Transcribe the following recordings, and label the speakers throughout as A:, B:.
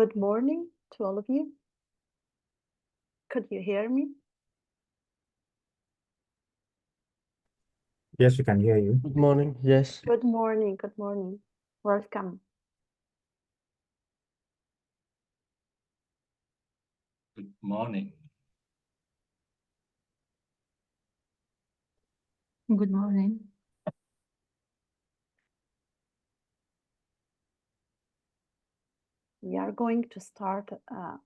A: Good morning to all of you. Could you hear me?
B: Yes, we can hear you.
C: Good morning. Yes.
A: Good morning. Good morning. Welcome.
D: Good morning.
E: Good morning.
A: We are going to start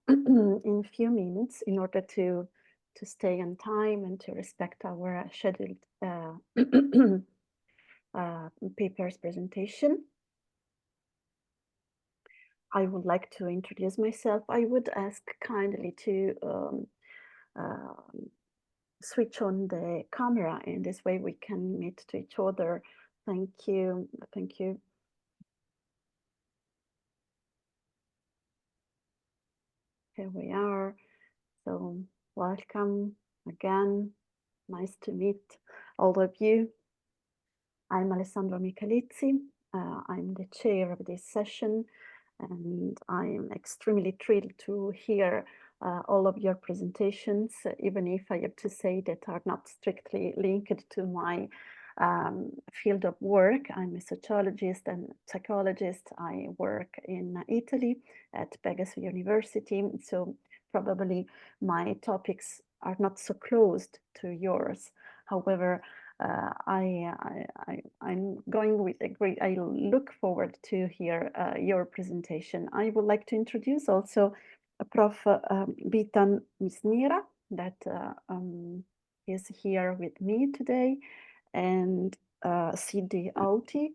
A: in a few minutes in order to stay on time and to respect our scheduled papers presentation. I would like to introduce myself. I would ask kindly to switch on the camera, and this way we can meet to each other. Thank you. Thank you. Here we are. So welcome again. Nice to meet all of you. I'm Alessandra Michalizzi. I'm the chair of this session, and I'm extremely thrilled to hear all of your presentations, even if I have to say that are not strictly linked to my field of work. I'm a sociologist and psychologist. I work in Italy at Pegasus University, so probably my topics are not so close to yours. However, I'm going with a great, I look forward to hear your presentation. I would like to introduce also Prof. Bitan Misnira that is here with me today, and Sidi Auti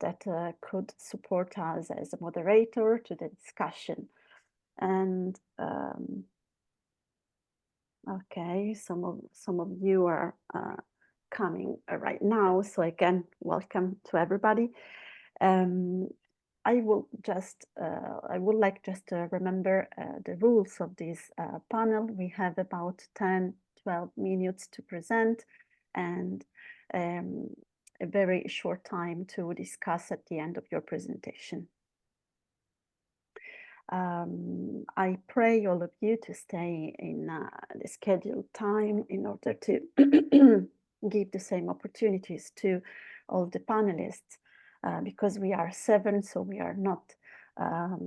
A: that could support us as a moderator to the discussion. And okay, some of you are coming right now, so again, welcome to everybody. I would like just to remember the rules of this panel. We have about 10-12 minutes to present, and a very short time to discuss at the end of your presentation. I pray all of you to stay in the scheduled time in order to give the same opportunities to all the panelists, because we are 7, so we are not a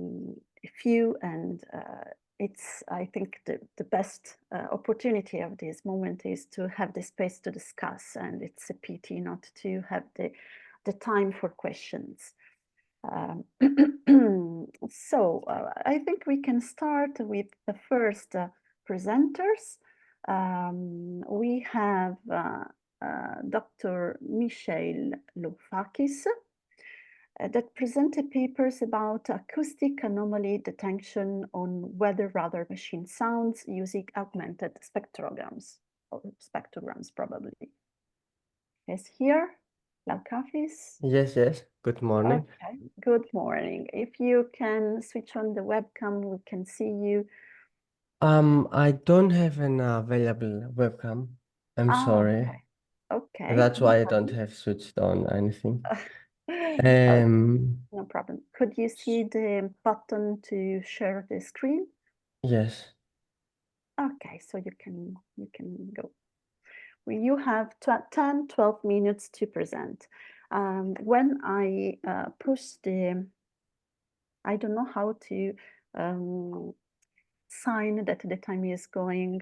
A: few, and it's, I think, the best opportunity of this moment is to have the space to discuss, and it's a pity not to have the time for questions. So I think we can start with the first presenters. We have Dr. Michael Loufakis that presented papers about acoustic anomaly detection on weather radar machine sounds using augmented spectrograms, or spectrograms probably. Is here, Loufakis?
C: Yes. Good morning.
A: Okay, good morning. If you can switch on the webcam, we can see you.
C: I don't have an available webcam. I'm sorry.
A: Okay. Okay.
C: That's
A: No
C: why I
A: problem.
C: don't have switched on anything.
A: Okay, no problem. Could you see the button to share the screen?
C: Yes.
A: Okay, so you can go. You have 10-12 minutes to present. When I push the, I don't know how to sign that the time is going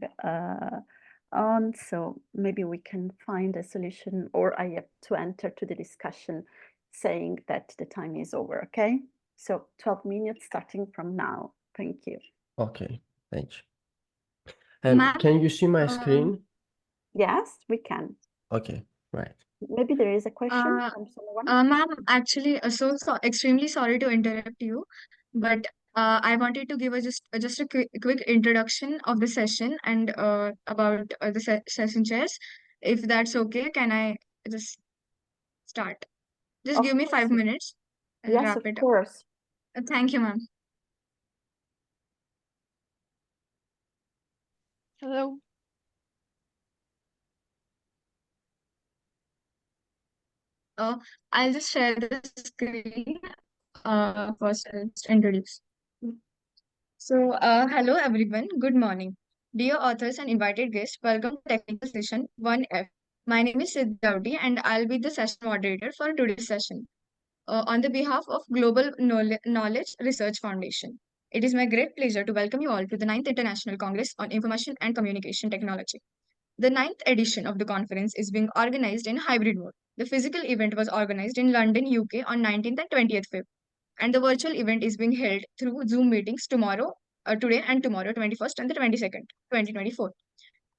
A: on, so maybe we can find a solution, or I have to enter to the discussion saying that the time is over, okay? So 12 minutes starting from now. Thank you.
C: Okay. Thank you. And can you see my screen?
A: Yes, we can.
C: Okay. Right.
A: Maybe there is a question from someone.
E: Ma'am, actually, extremely sorry to interrupt you, but I wanted to give just a quick introduction of the session and about the session chairs. If that's okay, can I just start? Just
A: Of
E: give me
A: course.
E: 5 minutes. I'll
A: Yes,
E: wrap
A: of
E: it up.
A: course.
E: Thank you, ma'am.
F: Hello.
E: I'll just share the screen. First, I'll just introduce. Hello everyone. Good morning. Dear authors and invited guests, welcome to Technical Session 1F. My name is Siddhi Dowdy and I'll be the session moderator for today's session on the behalf of Global Knowledge Research Foundation. It is my great pleasure to welcome you all to the 9th International Congress on Information and Communication Technology. The 9th edition of the conference is being organized in hybrid mode. The physical event was organized in London, UK on 19th and 20th Feb, and the virtual event is being held through Zoom meetings today and tomorrow, 21st and the 22nd, 2024.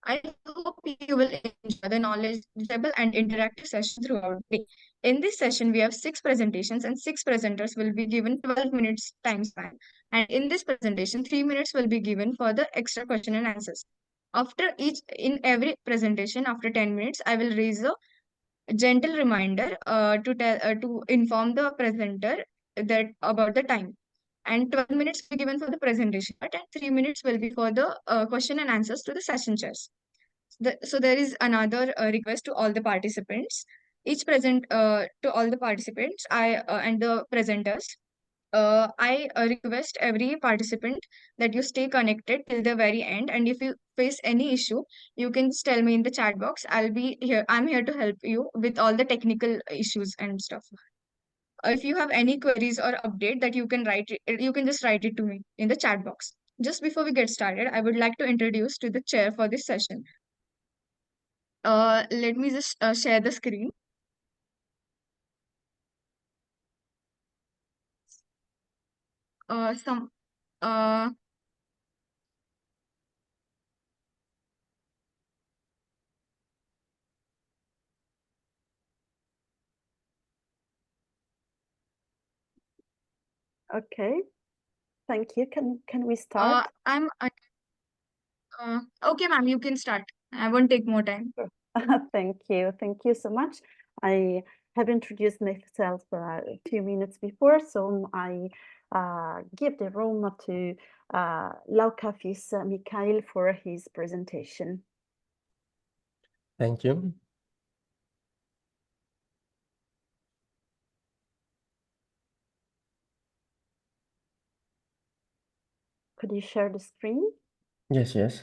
E: I hope you will enjoy the knowledgeable and interactive session throughout the day. In this session, we have 6 presentations and 6 presenters will be given 12 minutes time span. And in this presentation, 3 minutes will be given for the extra question and answers. In every presentation, after 10 minutes, I will raise a gentle reminder to inform the presenter that about the time. And 12 minutes will be given for the presentation part, and 3 minutes will be for the question and answers to the session chairs. So there is another request to all the participants. To all the participants, I and the presenters. I request every participant that you stay connected till the very end. And if you face any issue, you can just tell me in the chat box. I'll be here. I'm here to help you with all the technical issues and stuff. If you have any queries or update that you can just write it to me in the chat box. Just before we get started, I would like to introduce to the chair for this session. Let me just share the screen. Some
A: Okay, thank you. Can we start?
E: Okay, ma'am, you can start. I won't take more time.
A: Thank you. Thank you so much. I have introduced myself a few minutes before, so I give the room to Laukafis Mikhail for his presentation.
C: Thank you.
A: Could you share the screen?
C: Yes, yes.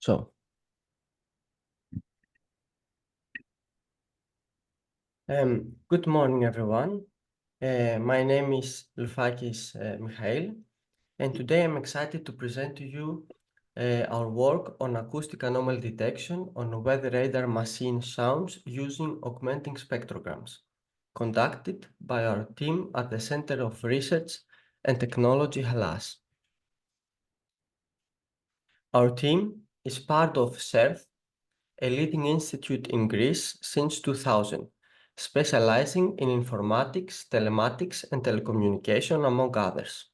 C: So, good morning, everyone. My name is Lufakis Mikhail, and today I'm excited to present to you our work on acoustic anomaly detection on weather radar machine sounds using augmenting spectrograms, conducted by our team at the Center of Research and Technology, Hellas. Our team is part of CERT, a leading institute in Greece since 2000, specializing in informatics, telematics, and telecommunication, among others.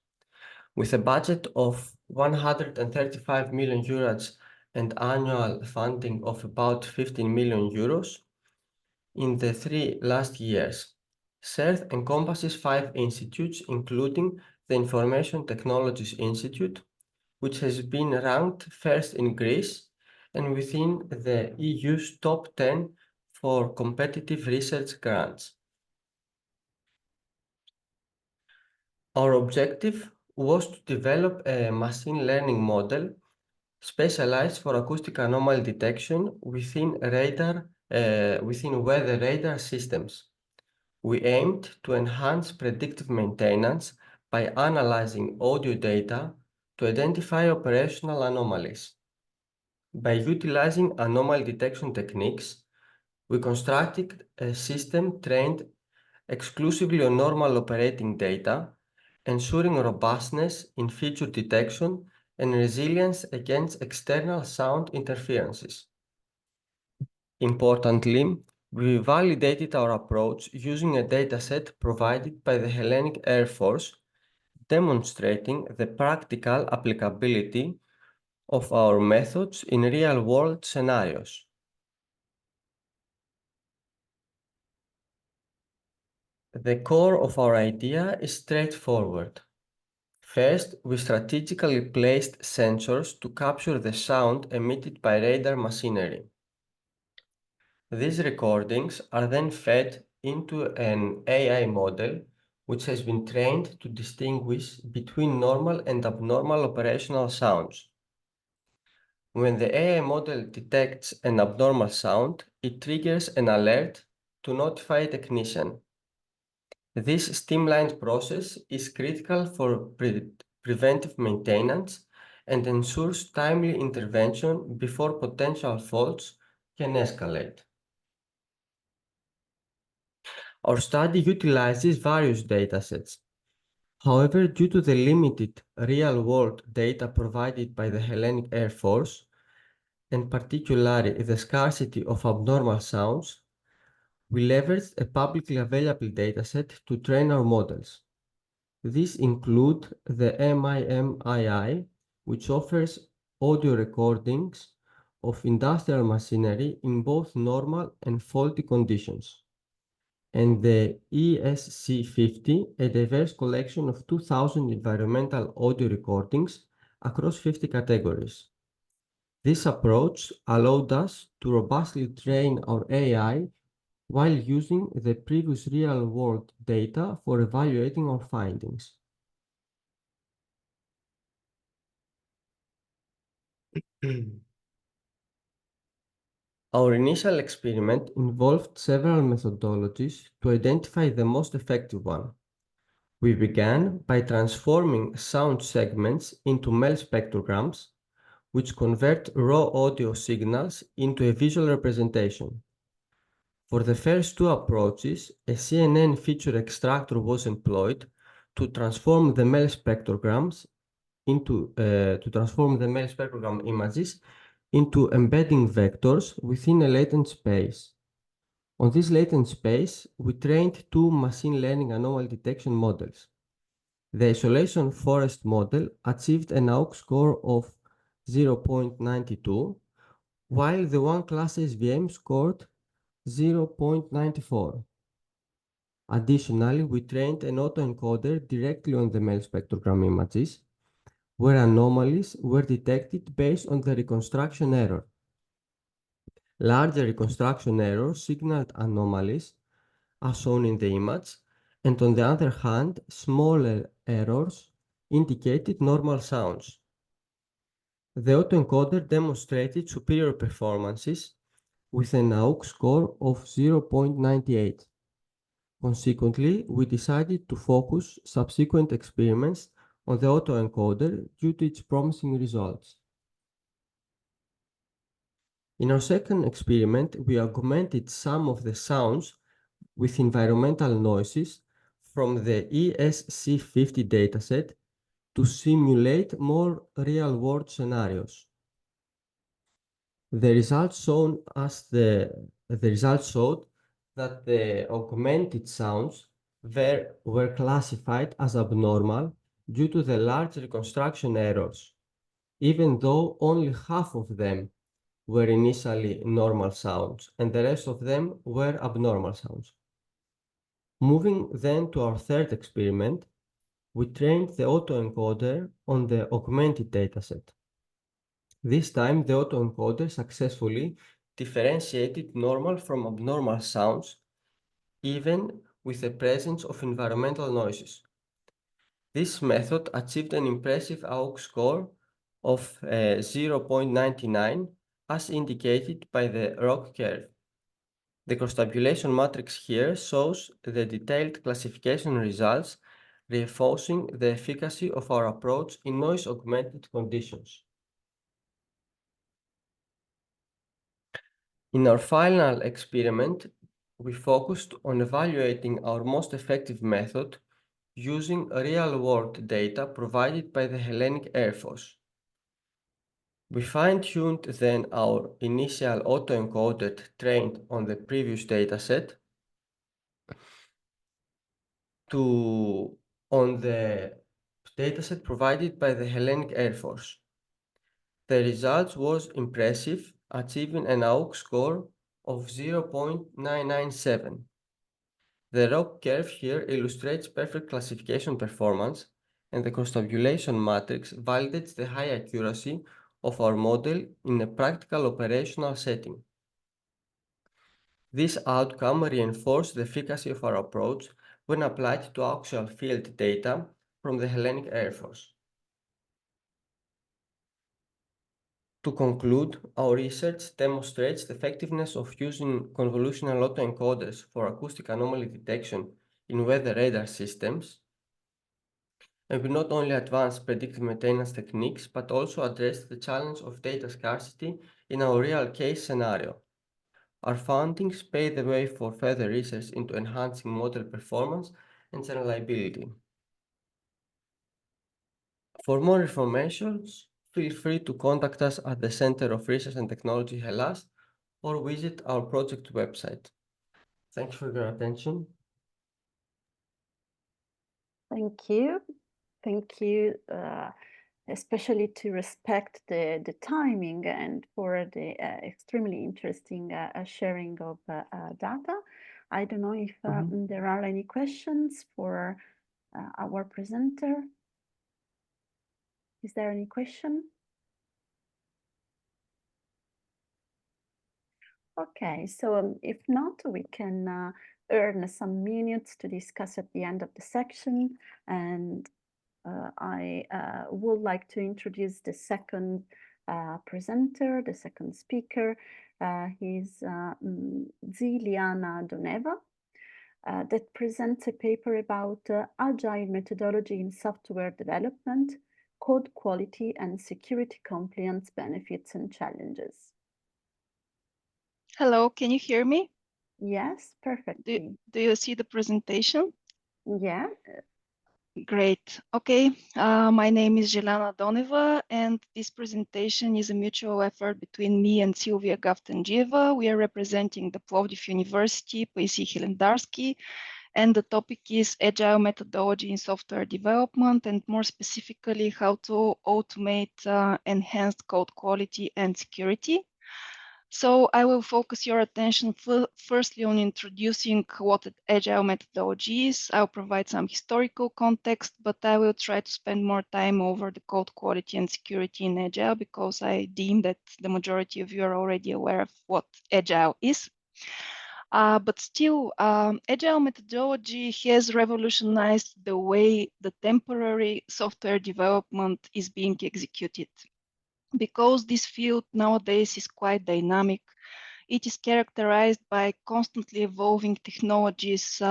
C: With a budget of 135 million euros and annual funding of about 15 million euros in the 3 last years, CERT encompasses 5 institutes, including the Information Technologies Institute, which has been ranked first in Greece and within the EU's top 10 for competitive research grants. Our objective was to develop a machine learning model specialized for acoustic anomaly detection within weather radar systems. We aimed to enhance predictive maintenance by analyzing audio data to identify operational anomalies. By utilizing anomaly detection techniques, we constructed a system trained exclusively on normal operating data, ensuring robustness in feature detection and resilience against external sound interferences. Importantly, we validated our approach using a dataset provided by the Hellenic Air Force, demonstrating the practical applicability of our methods in real-world scenarios. The core of our idea is straightforward. First, we strategically placed sensors to capture the sound emitted by radar machinery. These recordings are then fed into an AI model which has been trained to distinguish between normal and abnormal operational sounds. When the AI model detects an abnormal sound, it triggers an alert to notify a technician. This streamlined process is critical for preventive maintenance and ensures timely intervention before potential faults can escalate. Our study utilizes various datasets. However, due to the limited real-world data provided by the Hellenic Air Force, and particularly the scarcity of abnormal sounds, we leveraged a publicly available dataset to train our models. These include the MIMII, which offers audio recordings of industrial machinery in both normal and faulty conditions, and the ESC50, a diverse collection of 2,000 environmental audio recordings across 50 categories. This approach allowed us to robustly train our AI while using the previous real-world data for evaluating our findings. Our initial experiment involved several methodologies to identify the most effective one. We began by transforming sound segments into MEL spectrograms, which convert raw audio signals into a visual representation. For the first two approaches, a CNN feature extractor was employed to transform the MEL spectrograms images into embedding vectors within a latent space. On this latent space, we trained two machine learning anomaly detection models. The isolation forest model achieved an AUX score of 0.92, while the one-class SVM scored 0.94. Additionally, we trained an autoencoder directly on the MEL spectrogram images, where anomalies were detected based on the reconstruction error. Larger reconstruction errors signaled anomalies, as shown in the image, and on the other hand, smaller errors indicated normal sounds. The autoencoder demonstrated superior performances with an AUX score of 0.98. Consequently, we decided to focus subsequent experiments on the autoencoder due to its promising results. In our second experiment, we augmented some of the sounds with environmental noises from the ESC50 dataset to simulate more real-world scenarios. The results showed that the augmented sounds were classified as abnormal due to the large reconstruction errors, even though only half of them were initially normal sounds and the rest of them were abnormal sounds. Moving then to our third experiment, we trained the autoencoder on the augmented dataset. This time, the autoencoder successfully differentiated normal from abnormal sounds, even with the presence of environmental noises. This method achieved an impressive AUX score of 0.99, as indicated by the ROC curve. The cross-tabulation matrix here shows the detailed classification results, reinforcing the efficacy of our approach in noise-augmented conditions. In our final experiment, we focused on evaluating our most effective method using real-world data provided by the Hellenic Air Force. We fine-tuned then our initial autoencoder trained on the previous dataset on the dataset provided by the Hellenic Air Force. The result was impressive, achieving an AUX score of 0.997. The ROC curve here illustrates perfect classification performance, and the cross-tabulation matrix validates the high accuracy of our model in a practical operational setting. This outcome reinforced the efficacy of our approach when applied to actual field data from the Hellenic Air Force. To conclude, our research demonstrates the effectiveness of using convolutional autoencoders for acoustic anomaly detection in weather radar systems, and we not only advance predictive maintenance techniques, but also address the challenge of data scarcity in our real case scenario. Our findings pave the way for further research into enhancing model performance and reliability. For more information, feel free to contact us at the Center of Research and Technology Hellas or visit our project website. Thank you for your attention.
A: Thank you. Thank you, especially to respect the timing and for the extremely interesting sharing of data. I don't know if there are any questions for our presenter. Is there any question? Okay, so if not, we can earn some minutes to discuss at the end of the section. And I would like to introduce the second presenter, the second speaker. He's Ziliana Doneva, that presents a paper about agile methodology in software development, code quality and security compliance benefits and challenges.
B: Hello, can you hear me?
A: Yes, perfectly.
B: Do you see the presentation?
A: Yeah.
B: Great. Okay, my name is Jelena Doneva, and this presentation is a mutual effort between me and Silvia Gaftangieva. We are representing the Plovdiv University, Paisi Hilendarsky, and the topic is agile methodology in software development, and more specifically, how to automate enhanced code quality and security. So I will focus your attention firstly on introducing what agile methodology is. I'll provide some historical context, but I will try to spend more time over the code quality and security in agile because I deem that the majority of you are already aware of what agile is. But still, agile methodology has revolutionized the way the temporary software development is being executed. Because this field nowadays is quite dynamic, it is characterized by constantly evolving technologies,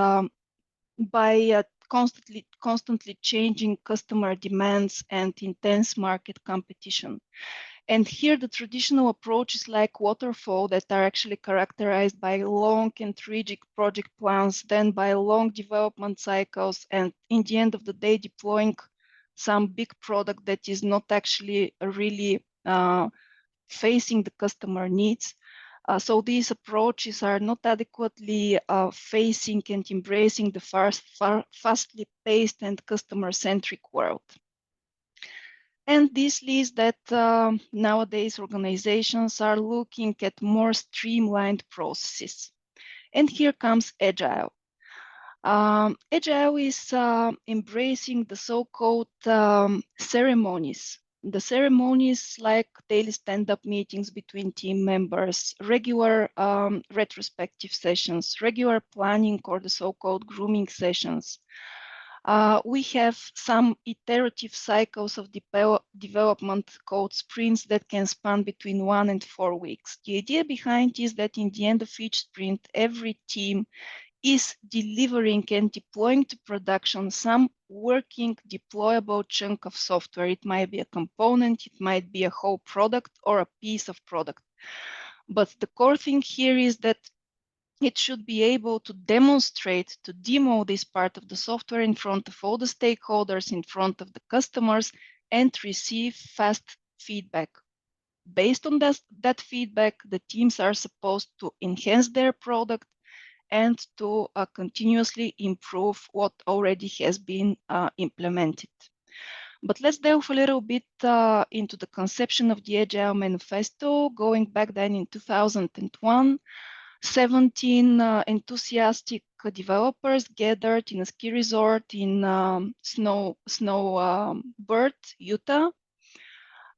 B: by constantly changing customer demands and intense market competition. And here the traditional approaches like waterfall that are actually characterized by long and rigid project plans, then by long development cycles, and in the end of the day deploying some big product that is not actually really facing the customer needs. So these approaches are not adequately facing and embracing the fastly paced and customer-centric world. And this leads that nowadays organizations are looking at more streamlined processes. And here comes Agile. Agile is embracing the so-called ceremonies. The ceremonies like daily stand-up meetings between team members, regular retrospective sessions, regular planning or the so-called grooming sessions. We have some iterative cycles of development called sprints that can span between 1 and 4 weeks. The idea behind is that in the end of each sprint, every team is delivering and deploying to production some working deployable chunk of software. It might be a component, it might be a whole product or a piece of product. But the core thing here is that it should be able to demonstrate, to demo this part of the software in front of all the stakeholders, in front of the customers, and receive fast feedback. Based on that feedback, the teams are supposed to enhance their product and to continuously improve what already has been implemented. But let's delve a little bit into the conception of the Agile Manifesto. Going back then in 2001, 17 enthusiastic developers gathered in a ski resort in Snowbird, Utah.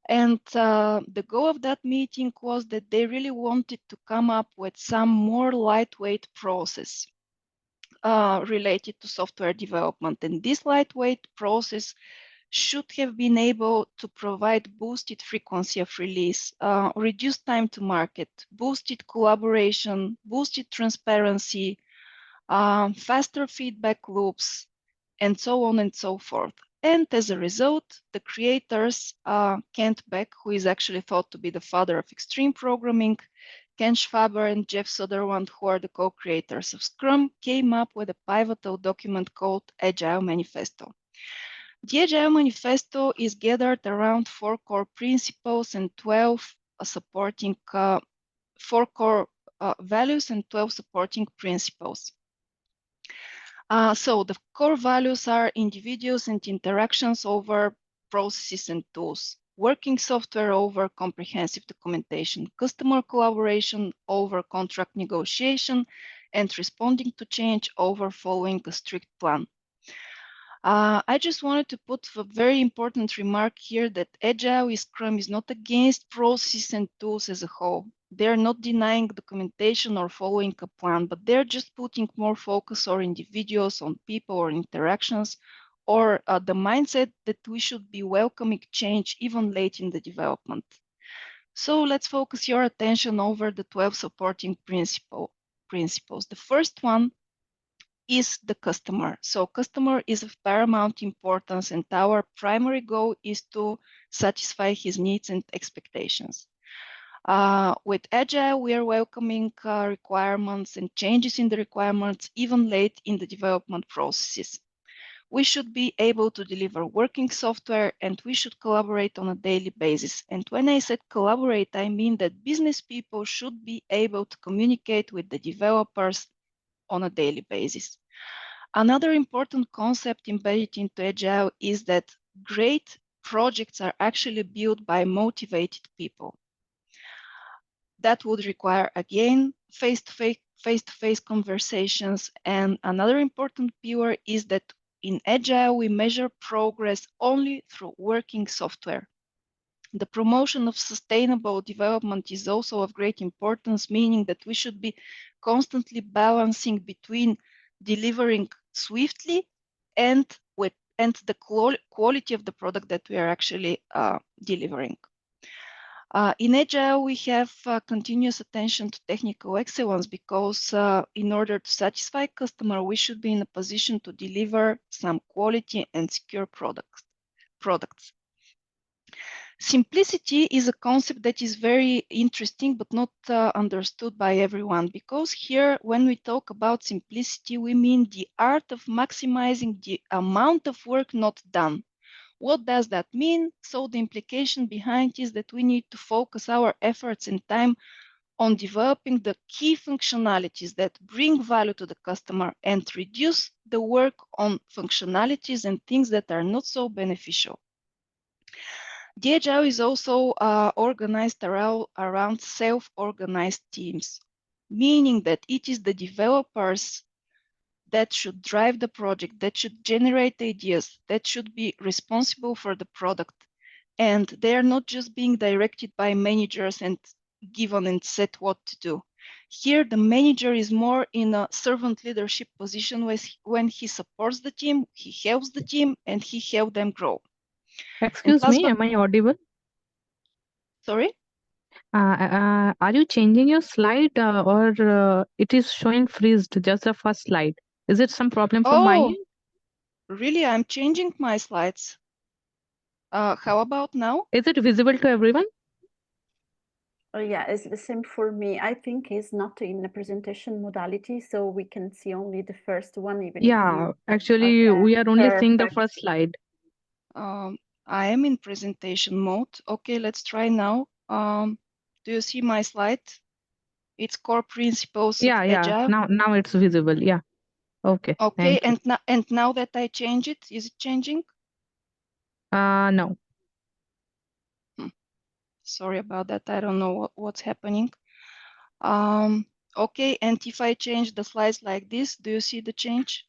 B: And the goal of that meeting was that they really wanted to come up with some more lightweight process related to software development. And this lightweight process should have been able to provide boosted frequency of release, reduced time to market, boosted collaboration, boosted transparency, faster feedback loops, and so on and so forth. And as a result, the creators, Kent Beck, who is actually thought to be the father of extreme programming, Ken Schwaber and Jeff Soderwand, who are the co-creators of Scrum, came up with a pivotal document called Agile Manifesto. The Agile Manifesto is gathered around 4 core principles and 12 supporting 4 core values and 12 supporting principles. So the core values are individuals and interactions over processes and tools, working software over comprehensive documentation, customer collaboration over contract negotiation, and responding to change over following a strict plan. I just wanted to put a very important remark here that Agile Scrum is not against processes and tools as a whole. They're not denying documentation or following a plan, but they're just putting more focus on individuals, on people or interactions, or the mindset that we should be welcoming change even late in the development. So let's focus your attention over the 12 supporting principles. The first one is the customer. So customer is of paramount importance, and our primary goal is to satisfy his needs and expectations. With Agile, we are welcoming requirements and changes in the requirements even late in the development processes. We should be able to deliver working software, and we should collaborate on a daily basis. And when I said collaborate, I mean that business people should be able to communicate with the developers on a daily basis. Another important concept embedded into Agile is that great projects are actually built by motivated people. That would require, again, face-to-face conversations. And another important pillar is that in Agile, we measure progress only through working software. The promotion of sustainable development is also of great importance, meaning that we should be constantly balancing between delivering swiftly and the quality of the product that we are actually delivering. In Agile, we have continuous attention to technical excellence because in order to satisfy customer, we should be in a position to deliver some quality and secure products. Simplicity is a concept that is very interesting but not understood by everyone, because here when we talk about simplicity, we mean the art of maximizing the amount of work not done. What does that mean? So the implication behind is that we need to focus our efforts and time on developing the key functionalities that bring value to the customer and reduce the work on functionalities and things that are not so beneficial. The Agile is also organized around self-organized teams, meaning that it is the developers that should drive the project, that should generate ideas, that should be responsible for the product. And they are not just being directed by managers and given and set what to do. Here, the manager is more in a servant leadership position when he supports the team, he helps the team, and he helps them grow.
F: Excuse me, am I audible?
B: Sorry?
F: Are you changing your slide or it is showing freezed, just the first slide? Is it some problem from my
B: Oh,
F: end?
B: really? I'm changing my slides. How about now?
F: Is it visible to everyone?
A: Oh, yeah, it's the same for me. I think it's not in the presentation modality, so we can see only the first one, even if
F: Yeah,
A: you...
F: actually,
A: Okay,
F: we are only seeing the
A: perfect.
F: first slide.
B: I am in presentation mode. Okay, let's try now. Do you see my slide? It's core principles of
F: Yeah,
B: Agile.
F: now it's visible. Yeah. Okay.
B: Okay,
F: Thank you.
B: and now that I change it, is it changing?
F: No.
B: Sorry about that. I don't know what's happening. Okay, and if I change the slides like this, do you see the change?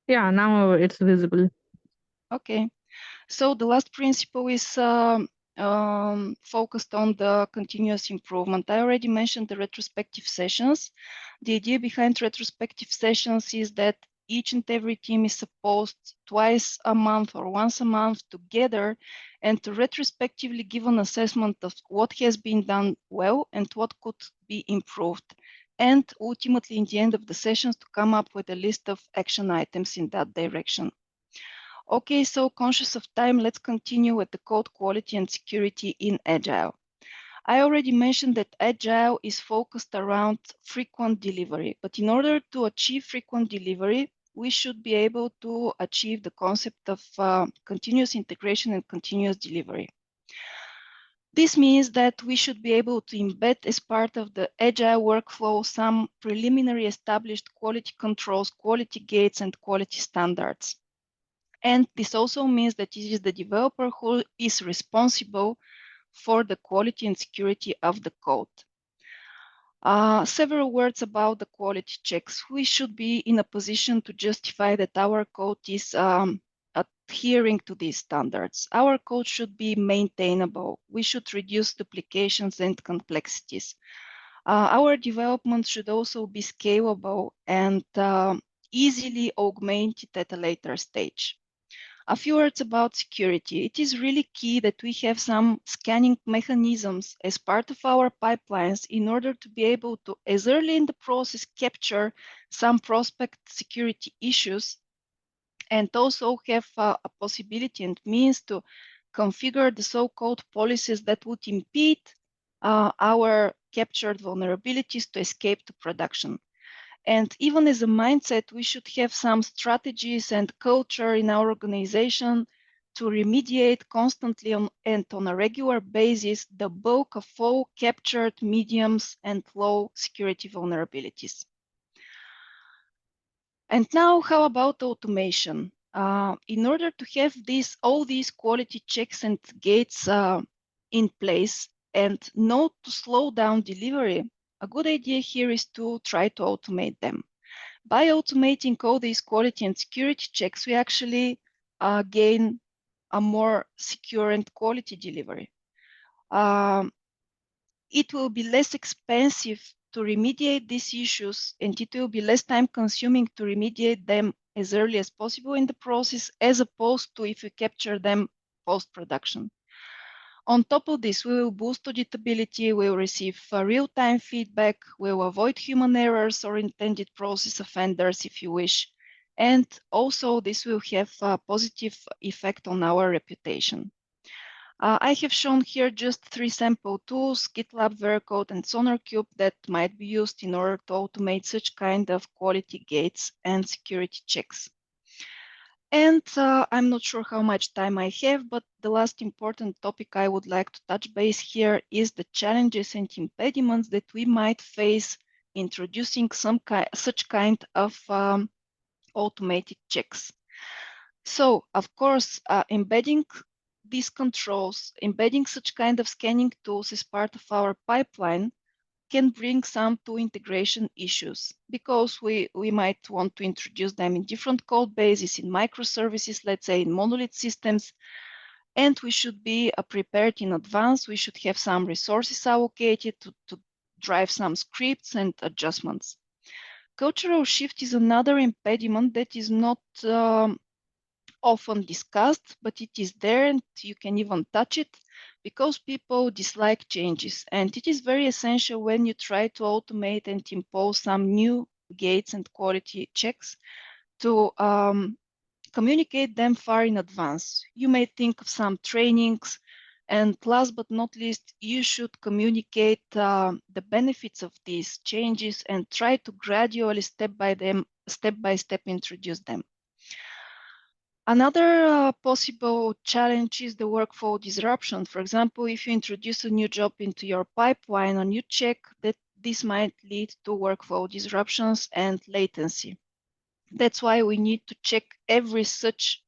F: Yeah, now it's visible.
B: Okay, so the last principle is focused on the continuous improvement. I already mentioned the retrospective sessions. The idea behind retrospective sessions is that each and every team is supposed twice a month or once a month to gather and to retrospectively give an assessment of what has been done well and what could be improved. And ultimately, in the end of the sessions, to come up with a list of action items in that direction. Okay, so conscious of time, let's continue with the code quality and security in Agile. I already mentioned that Agile is focused around frequent delivery, but in order to achieve frequent delivery, we should be able to achieve the concept of continuous integration and continuous delivery. This means that we should be able to embed as part of the Agile workflow some preliminary established quality controls, quality gates, and quality standards. And this also means that it is the developer who is responsible for the quality and security of the code. Several words about the quality checks. We should be in a position to justify that our code is adhering to these standards. Our code should be maintainable. We should reduce duplications and complexities. Our development should also be scalable and easily augmented at a later stage. A few words about security. It is really key that we have some scanning mechanisms as part of our pipelines in order to be able to, as early in the process, capture some prospect security issues and also have a possibility and means to configure the so-called policies that would impede our captured vulnerabilities to escape to production. And even as a mindset, we should have some strategies and culture in our organization to remediate constantly and on a regular basis the bulk of all captured mediums and low security vulnerabilities. And now, how about automation? In order to have all these quality checks and gates in place and not to slow down delivery, a good idea here is to try to automate them. By automating all these quality and security checks, we actually gain a more secure and quality delivery. It will be less expensive to remediate these issues, and it will be less time consuming to remediate them as early as possible in the process, as opposed to if we capture them post-production. On top of this, we will boost auditability, we will receive real-time feedback, we will avoid human errors or intended process offenders if you wish. And also this will have a positive effect on our reputation. I have shown here just 3 sample tools, GitLab, Vercode, and SonarQube that might be used in order to automate such kind of quality gates and security checks. And I'm not sure how much time I have, but the last important topic I would like to touch base here is the challenges and impediments that we might face introducing such kind of automated checks. So, of course, embedding these controls, embedding such kind of scanning tools as part of our pipeline can bring some tool integration issues because we might want to introduce them in different code bases, in microservices, let's say in monolith systems, and we should be prepared in advance. We should have some resources allocated to drive some scripts and adjustments. Cultural shift is another impediment that is not often discussed, but it is there and you can even touch it because people dislike changes. And it is very essential when you try to automate and impose some new gates and quality checks to communicate them far in advance. You may think of some trainings, and last but not least, you should communicate the benefits of these changes and try to gradually step by step introduce them. Another possible challenge is the workflow disruption. For example, if you introduce a new job into your pipeline and you check that this might lead to workflow disruptions and latency. That's why we need to check every such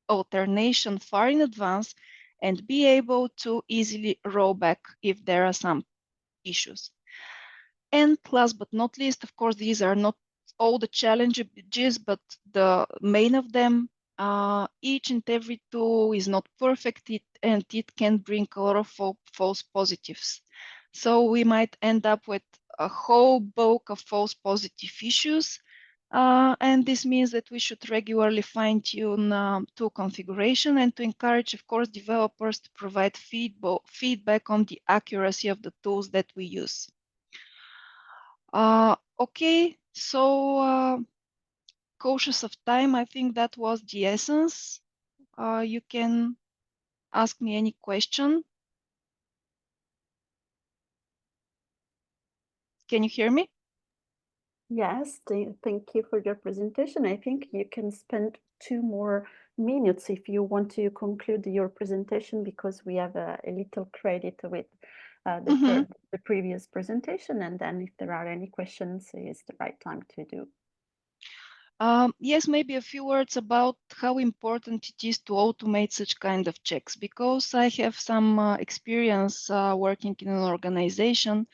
B: alternation far in advance and be able to easily roll back if there are some issues. And last but not least, of course, these are not all the challenges, but the main of them, each and every tool is not perfect, and it can bring a lot of false positives. So we might end up with a whole bulk of false positive issues. And this means that we should regularly fine-tune tool configuration and to encourage, of course, developers to provide feedback on the accuracy of the tools that we use. Okay, so cautious of time, I think that was the essence. You can ask me any question. Can you hear me?
A: Yes, thank you for your presentation. I think you can spend 2 more minutes if you want to conclude your presentation, because we have a little credit with the previous presentation, and then if there are any questions, it's the right time to do.
B: Yes, maybe a few words about how important it is to automate such kind of checks, because I have some experience working in an organization.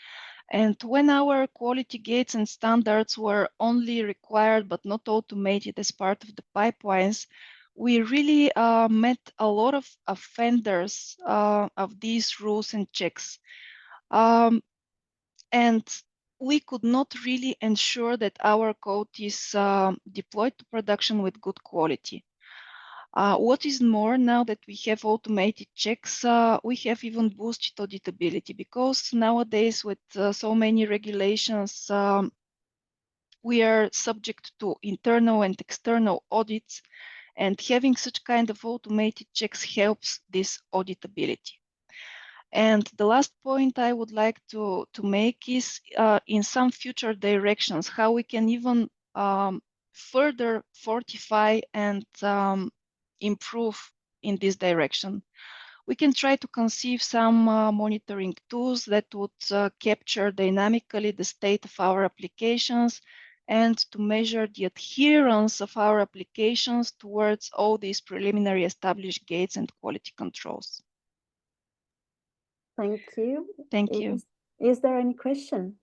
B: And when our quality gates and standards were only required but not automated as part of the pipelines, we really met a lot of offenders of these rules and checks. And we could not really ensure that our code is deployed to production with good quality. What is more, now that we have automated checks, we have even boosted auditability, because nowadays with so many regulations, we are subject to internal and external audits, and having such kind of automated checks helps this auditability. And the last point I would like to make is in some future directions, how we can even further fortify and improve in this direction. We can try to conceive some monitoring tools that would capture dynamically the state of our applications and to measure the adherence of our applications towards all these preliminary established gates and quality controls.
A: Thank you.
B: Thank you.
A: Is there any question?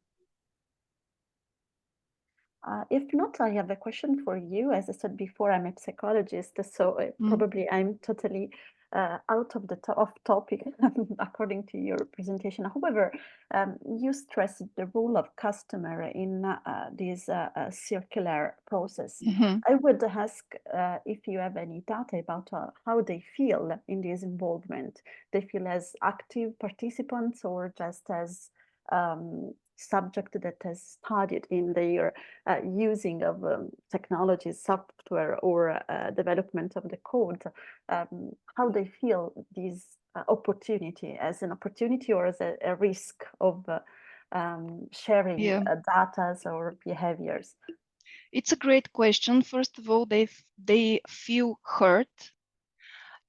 A: If not, I have a question for you. As I said before, I'm a psychologist, so probably I'm totally out of the off topic according to your presentation. However, you stressed the role of customer in this circular process. I would ask if you have any data about how they feel in this involvement. They feel as active participants or just as subject that has studied in their using of technology, software, or development of the code, how they feel this opportunity as an opportunity or as a risk of sharing data or behaviors?
B: It's a great question. First of all, they feel hurt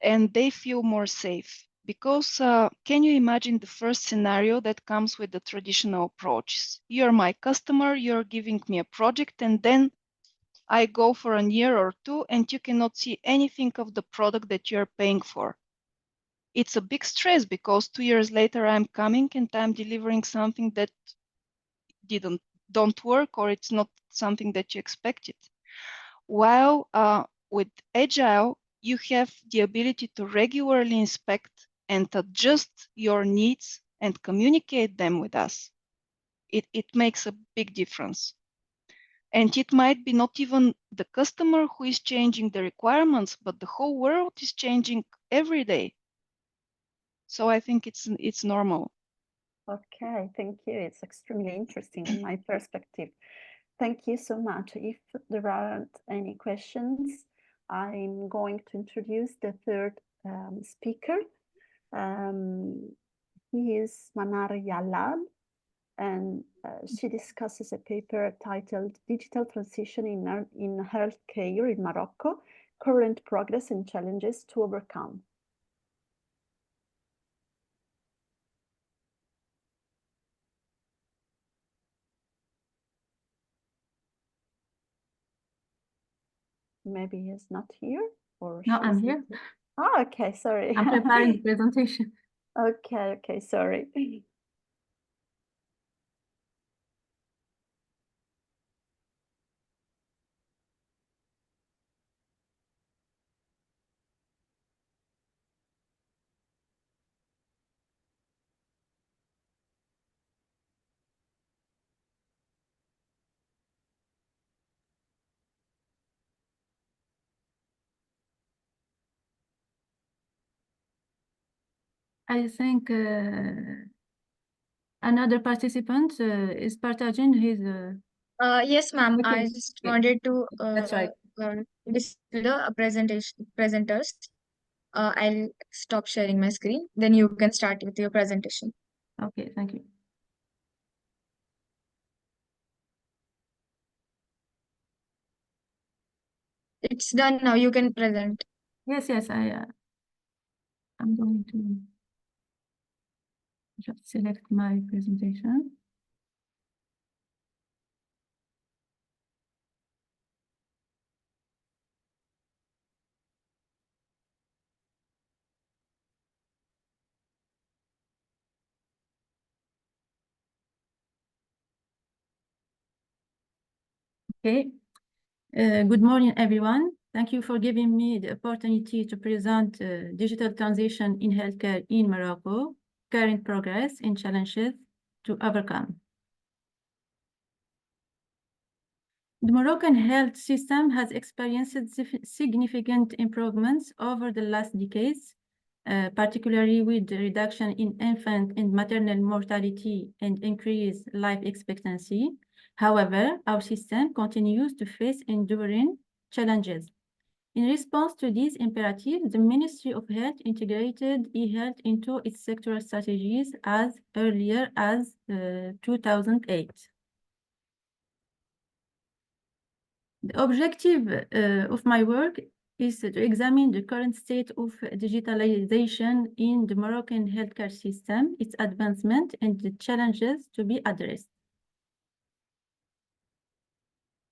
B: and they feel more safe. Because can you imagine the first scenario that comes with the traditional approaches? You're my customer, you're giving me a project, and then I go for a year or two and you cannot see anything of the product that you're paying for. It's a big stress, because 2 years later I'm coming and I'm delivering something that don't work, or it's not something that you expected. While with Agile, you have the ability to regularly inspect and adjust your needs and communicate them with us. It makes a big difference. And it might be not even the customer who is changing the requirements, but the whole world is changing every day. So I think it's normal.
A: Okay, thank you. It's extremely interesting in my perspective. Thank you so much. If there aren't any questions, I'm going to introduce the third speaker. He is Manar Yalal, and she discusses a paper titled Digital Transition in Healthcare in Morocco, Current Progress and Challenges to Overcome. Maybe he's not here, or
G: No, I'm
A: she's
G: here.
A: Oh, okay, sorry.
G: I'm preparing the presentation.
A: Okay, sorry.
G: I think another participant is partageing his.
E: Yes, ma'am.
G: Okay.
E: I just
G: Okay.
E: wanted to
G: That's right.
E: display the presenters. I'll stop sharing my screen. Then you can start with your presentation.
G: Okay, thank you.
E: It's done now. You can present.
G: Yes, yes, I'm going to just select my presentation. Okay. Good morning, everyone. Thank you for giving me the opportunity to present digital transition in healthcare in Morocco, current progress and challenges to overcome. The Moroccan health system has experienced significant improvements over the last decades, particularly with the reduction in infant and maternal mortality and increased life expectancy. However, our system continues to face enduring challenges. In response to these imperatives, the Ministry of Health integrated e-health into its sectoral strategies as earlier as 2008. The objective of my work is to examine the current state of digitalization in the Moroccan healthcare system, its advancement, and the challenges to be addressed.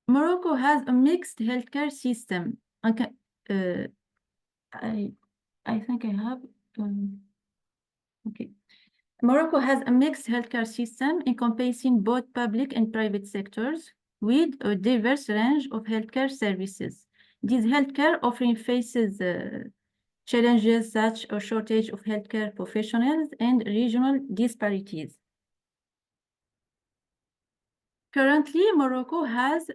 G: Morocco has a mixed healthcare system. I think I have. Okay. Morocco has a mixed healthcare system encompassing both public and private sectors with a diverse range of healthcare services. This healthcare offering faces challenges such as a shortage of healthcare professionals and regional disparities. Currently, Morocco has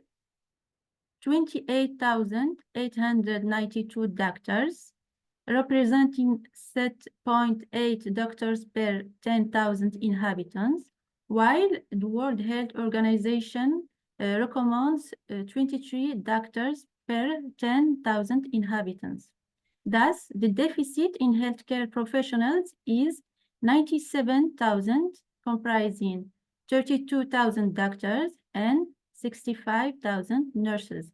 G: 28,892 doctors, representing 7.8 doctors per 10,000 inhabitants, while the World Health Organization recommends 23 doctors per 10,000 inhabitants. Thus, the deficit in healthcare professionals is 97,000, comprising 32,000 doctors and 65,000 nurses.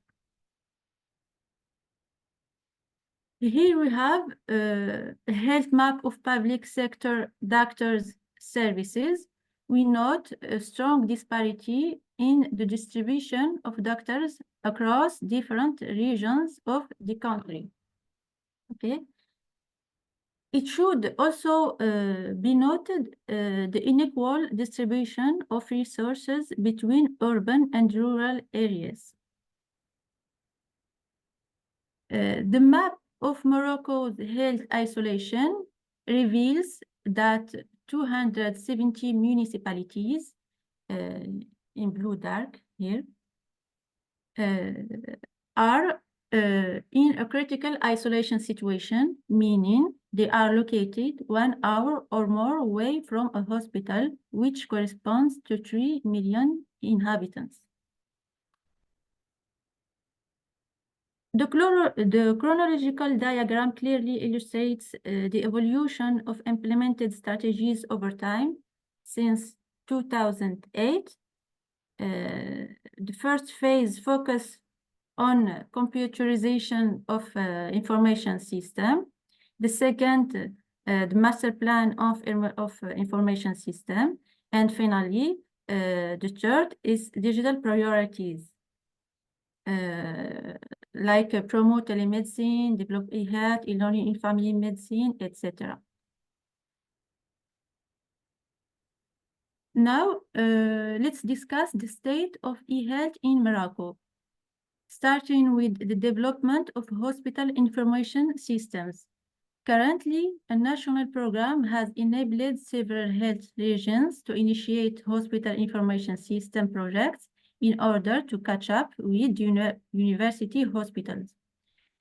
G: Here we have a health map of public sector doctors' services. We note a strong disparity in the distribution of doctors across different regions of the country. Okay. It should also be noted the unequal distribution of resources between urban and rural areas. The map of Morocco's health isolation reveals that 270 municipalities, in blue dark here, are in a critical isolation situation, meaning they are located 1 hour or more away from a hospital, which corresponds to 3 million inhabitants. The chronological diagram clearly illustrates the evolution of implemented strategies over time since 2008. The first phase focused on computerization of information system. The second, the master plan of information system. And finally, the third is digital priorities. Like promote telemedicine, develop e-health, e-learning in family medicine, etc. Now, let's discuss the state of e-health in Morocco, starting with the development of hospital information systems. Currently, a national program has enabled several health regions to initiate hospital information system projects in order to catch up with university hospitals.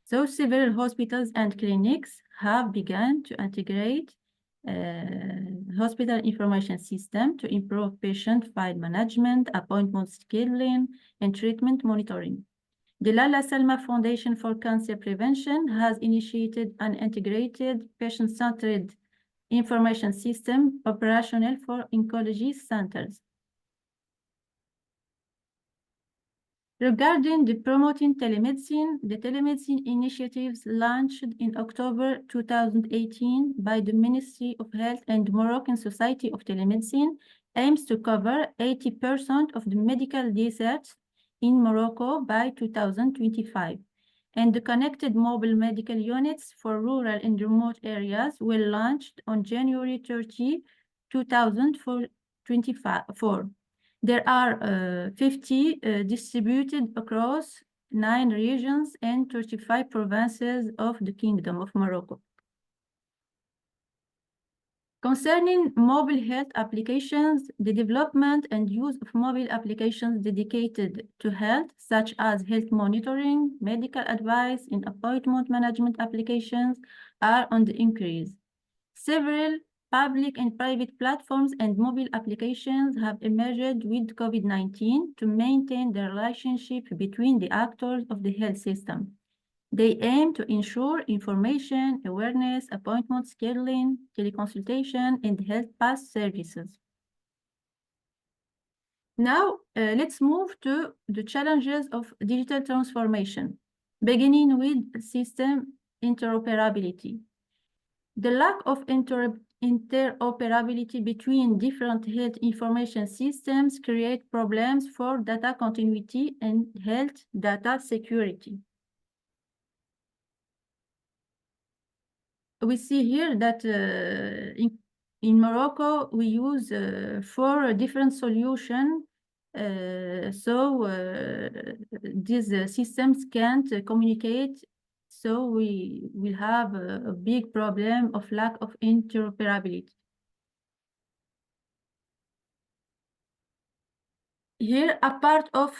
G: So several hospitals and clinics have begun to integrate hospital information system to improve patient file management, appointment scheduling, and treatment monitoring. The Lala Salma Foundation for Cancer Prevention has initiated an integrated patient-centered information system operational for oncology centers. Regarding the promoting telemedicine, the telemedicine initiatives launched in October 2018 by the Ministry of Health and Moroccan Society of Telemedicine aims to cover 80% of the medical research in Morocco by 2025. And the connected mobile medical units for rural and remote areas were launched on January 30, 2024. There are 50 distributed across 9 regions and 35 provinces of the Kingdom of Morocco. Concerning mobile health applications, the development and use of mobile applications dedicated to health, such as health monitoring, medical advice, and appointment management applications, are on the increase. Several public and private platforms and mobile applications have emerged with COVID-19 to maintain the relationship between the actors of the health system. They aim to ensure information, awareness, appointment scheduling, teleconsultation, and health pass services. Now, let's move to the challenges of digital transformation, beginning with system interoperability. The lack of interoperability between different health information systems create problems for data continuity and health data security. We see here that in Morocco, we use 4 different solutions. These systems can't communicate. So we will have a big problem of lack of interoperability. Here, a part of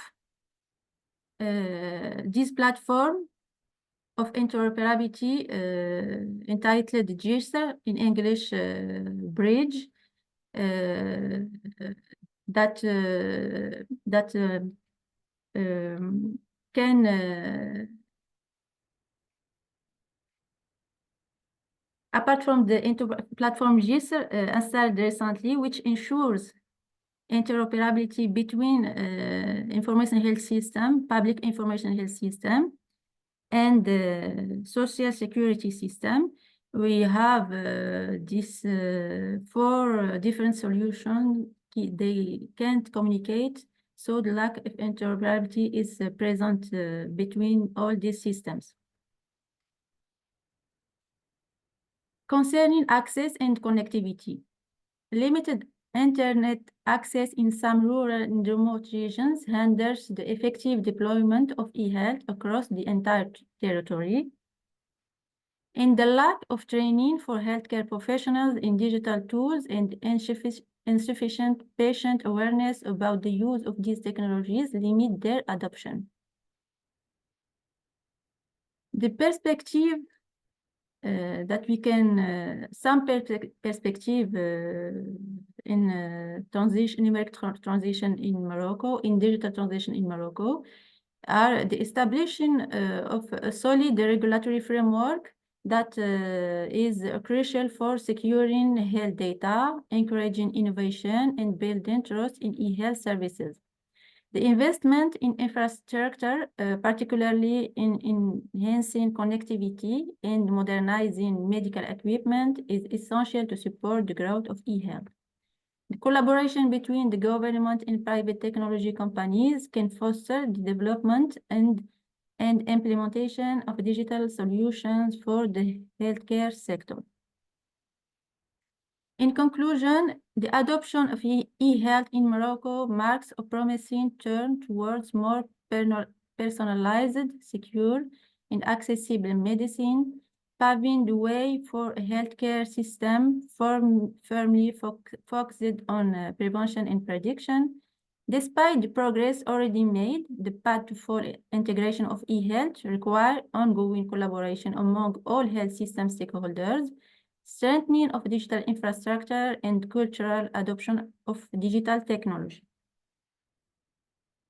G: this platform of interoperability entitled GIRSA, in English, Bridge, can apart from the platform GIRSA installed recently, which ensures interoperability between information health system, public information health system, and the social security system. We have these 4 different solutions. They can't communicate, so the lack of interoperability is present between all these systems. Concerning access and connectivity, limited internet access in some rural and remote regions hinders the effective deployment of e-health across the entire territory. And the lack of training for healthcare professionals in digital tools and insufficient patient awareness about the use of these technologies limit their adoption. The perspective that we can, some perspective in numeric transition in Morocco, in digital transition in Morocco, are the establishing of a solid regulatory framework that is crucial for securing health data, encouraging innovation, and building trust in e-health services. The investment in infrastructure, particularly in enhancing connectivity and modernizing medical equipment, is essential to support the growth of e-health. The collaboration between the government and private technology companies can foster the development and implementation of digital solutions for the healthcare sector. In conclusion, the adoption of e-health in Morocco marks a promising turn towards more personalized, secure, and accessible medicine, paving the way for a healthcare system firmly focused on prevention and prediction. Despite the progress already made, the path to full integration of e-health requires ongoing collaboration among all health system stakeholders, strengthening of digital infrastructure, and cultural adoption of digital technology.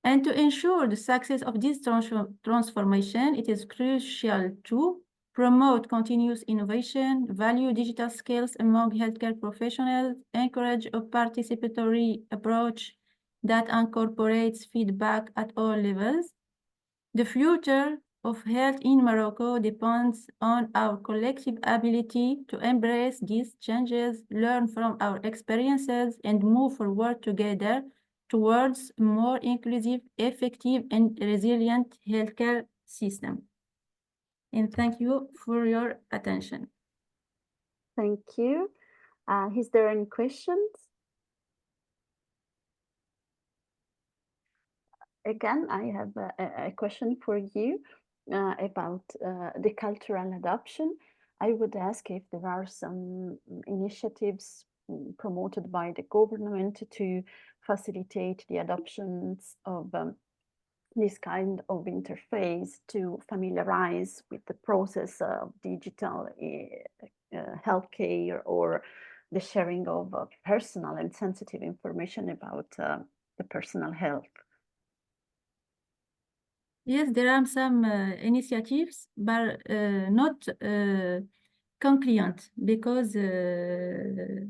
G: And to ensure the success of this transformation, it is crucial to promote continuous innovation, value digital skills among healthcare professionals, encourage a participatory approach that incorporates feedback at all levels. The future of health in Morocco depends on our collective ability to embrace these changes, learn from our experiences, and move forward together towards a more inclusive, effective, and resilient healthcare system. And thank you for your attention.
A: Thank you. Is there any questions? Again, I have a question for you about the cultural adoption. I would ask if there are some initiatives promoted by the government to facilitate the adoptions of this kind of interface to familiarize with the process of digital healthcare or the sharing of personal and sensitive information about the personal health.
G: Yes, there are some initiatives, but not concurrent, because the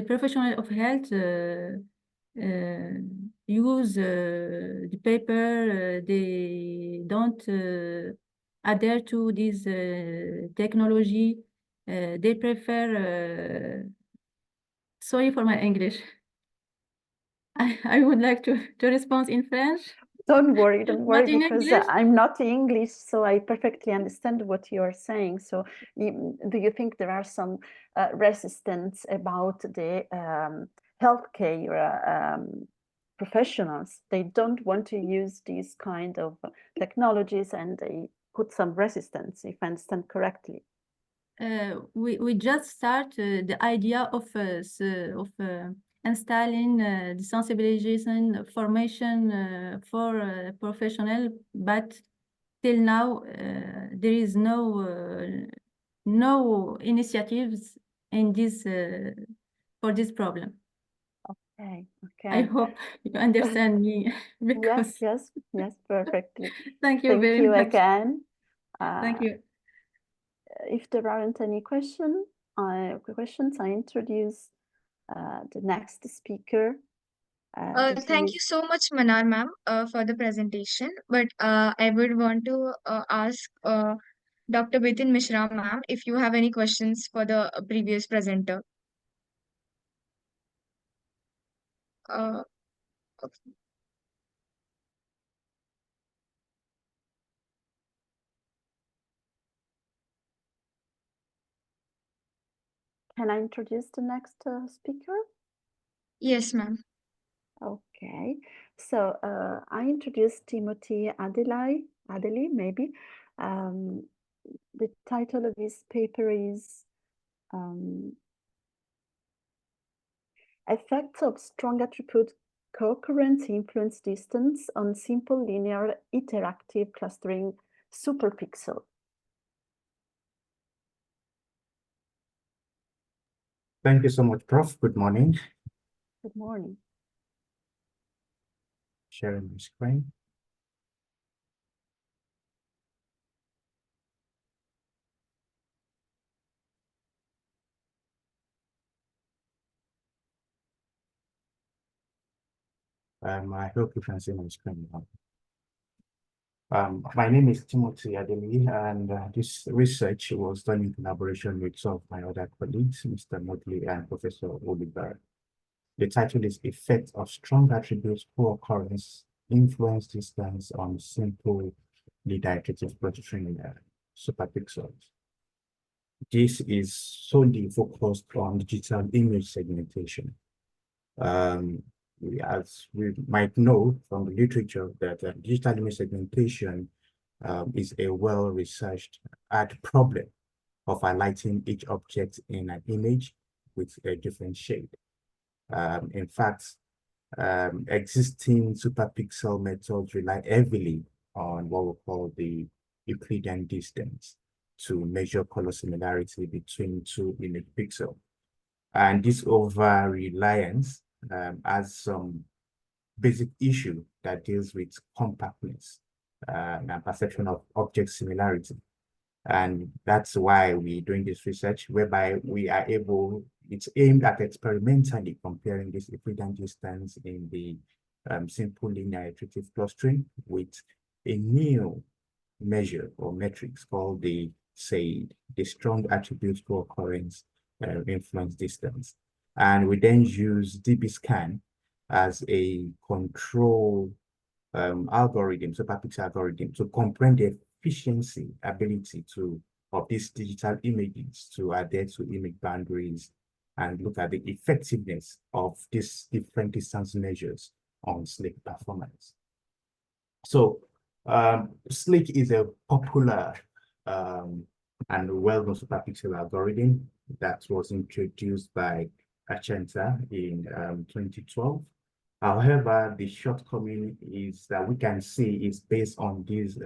G: professional of health use the paper. They don't adhere to this technology. They prefer. Sorry for my English. I would like to respond in French.
A: Don't worry,
G: Not in
A: because
G: English.
A: I'm not English, so I perfectly understand what you are saying. So do you think there are some resistance about the healthcare professionals? They don't want to use these kind of technologies and they put some resistance, if I understand correctly.
G: We just start the idea of installing the sensibilization formation for professional, but till now there is no initiatives in this for this problem.
A: Okay,
G: I
A: okay.
G: hope you understand me because
A: Yes, perfectly.
G: thank you
A: Thank
G: very
A: you
G: much.
A: again.
G: Thank you.
A: If there aren't any questions, I introduce the next speaker.
E: Thank you so much, Manar ma'am, for the presentation. But I would want to ask Dr. Bitin Mishra ma'am if you have any questions for the previous presenter.
A: Can I introduce the next speaker?
E: Yes, ma'am.
A: Okay, so I introduced Timothy Adeli, maybe. The title of his paper is Effects of Strong Attribute Co-occurrence Influence Distance on Simple Linear Interactive Clustering Superpixel.
H: Thank you so much, Prof. Good morning.
A: Good morning.
H: Sharing my screen. I hope you can see my screen now. My name is Timothy Adeli, and this research was done in collaboration with some of my other colleagues, Mr. Motley and Professor Oliver. The title is Effect of Strong Attributes Co-occurrence Influence Distance on Simple Linear Iterative Clustering Superpixels. This is solely focused on digital image segmentation. As we might know from the literature that digital image segmentation is a well-researched hard problem of highlighting each object in an image with a different shade. In fact, existing superpixel methods rely heavily on what we call the Euclidean distance to measure color similarity between two image pixels. And this over-reliance has some basic issue that deals with compactness and perception of object similarity. And that's why we're doing this research, whereby we are able, it's aimed at experimentally comparing this equidistant distance in the simple linear iterative clustering with a new measure or metrics called the SAID, the strong attribute co-occurrence influence distance. And we then use DBScan as a control algorithm, superpixel algorithm, to comprehend the efficiency ability of these digital images to adhere to image boundaries and look at the effectiveness of these different distance measures on SLIC performance. So SLIC is a popular and well-known superpixel algorithm that was introduced by Achenta in 2012. However, the shortcoming is that we can see is based on these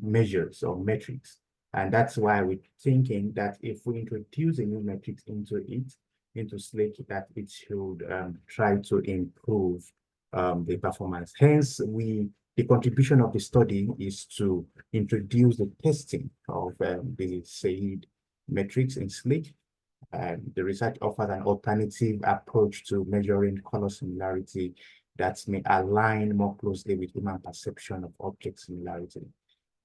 H: measures or metrics. And that's why we're thinking that if we introduce a new metrics into SLIC, that it should try to improve the performance. Hence, the contribution of the study is to introduce the testing of the SAID metrics in SLIC. The research offers an alternative approach to measuring color similarity that may align more closely with human perception of object similarity.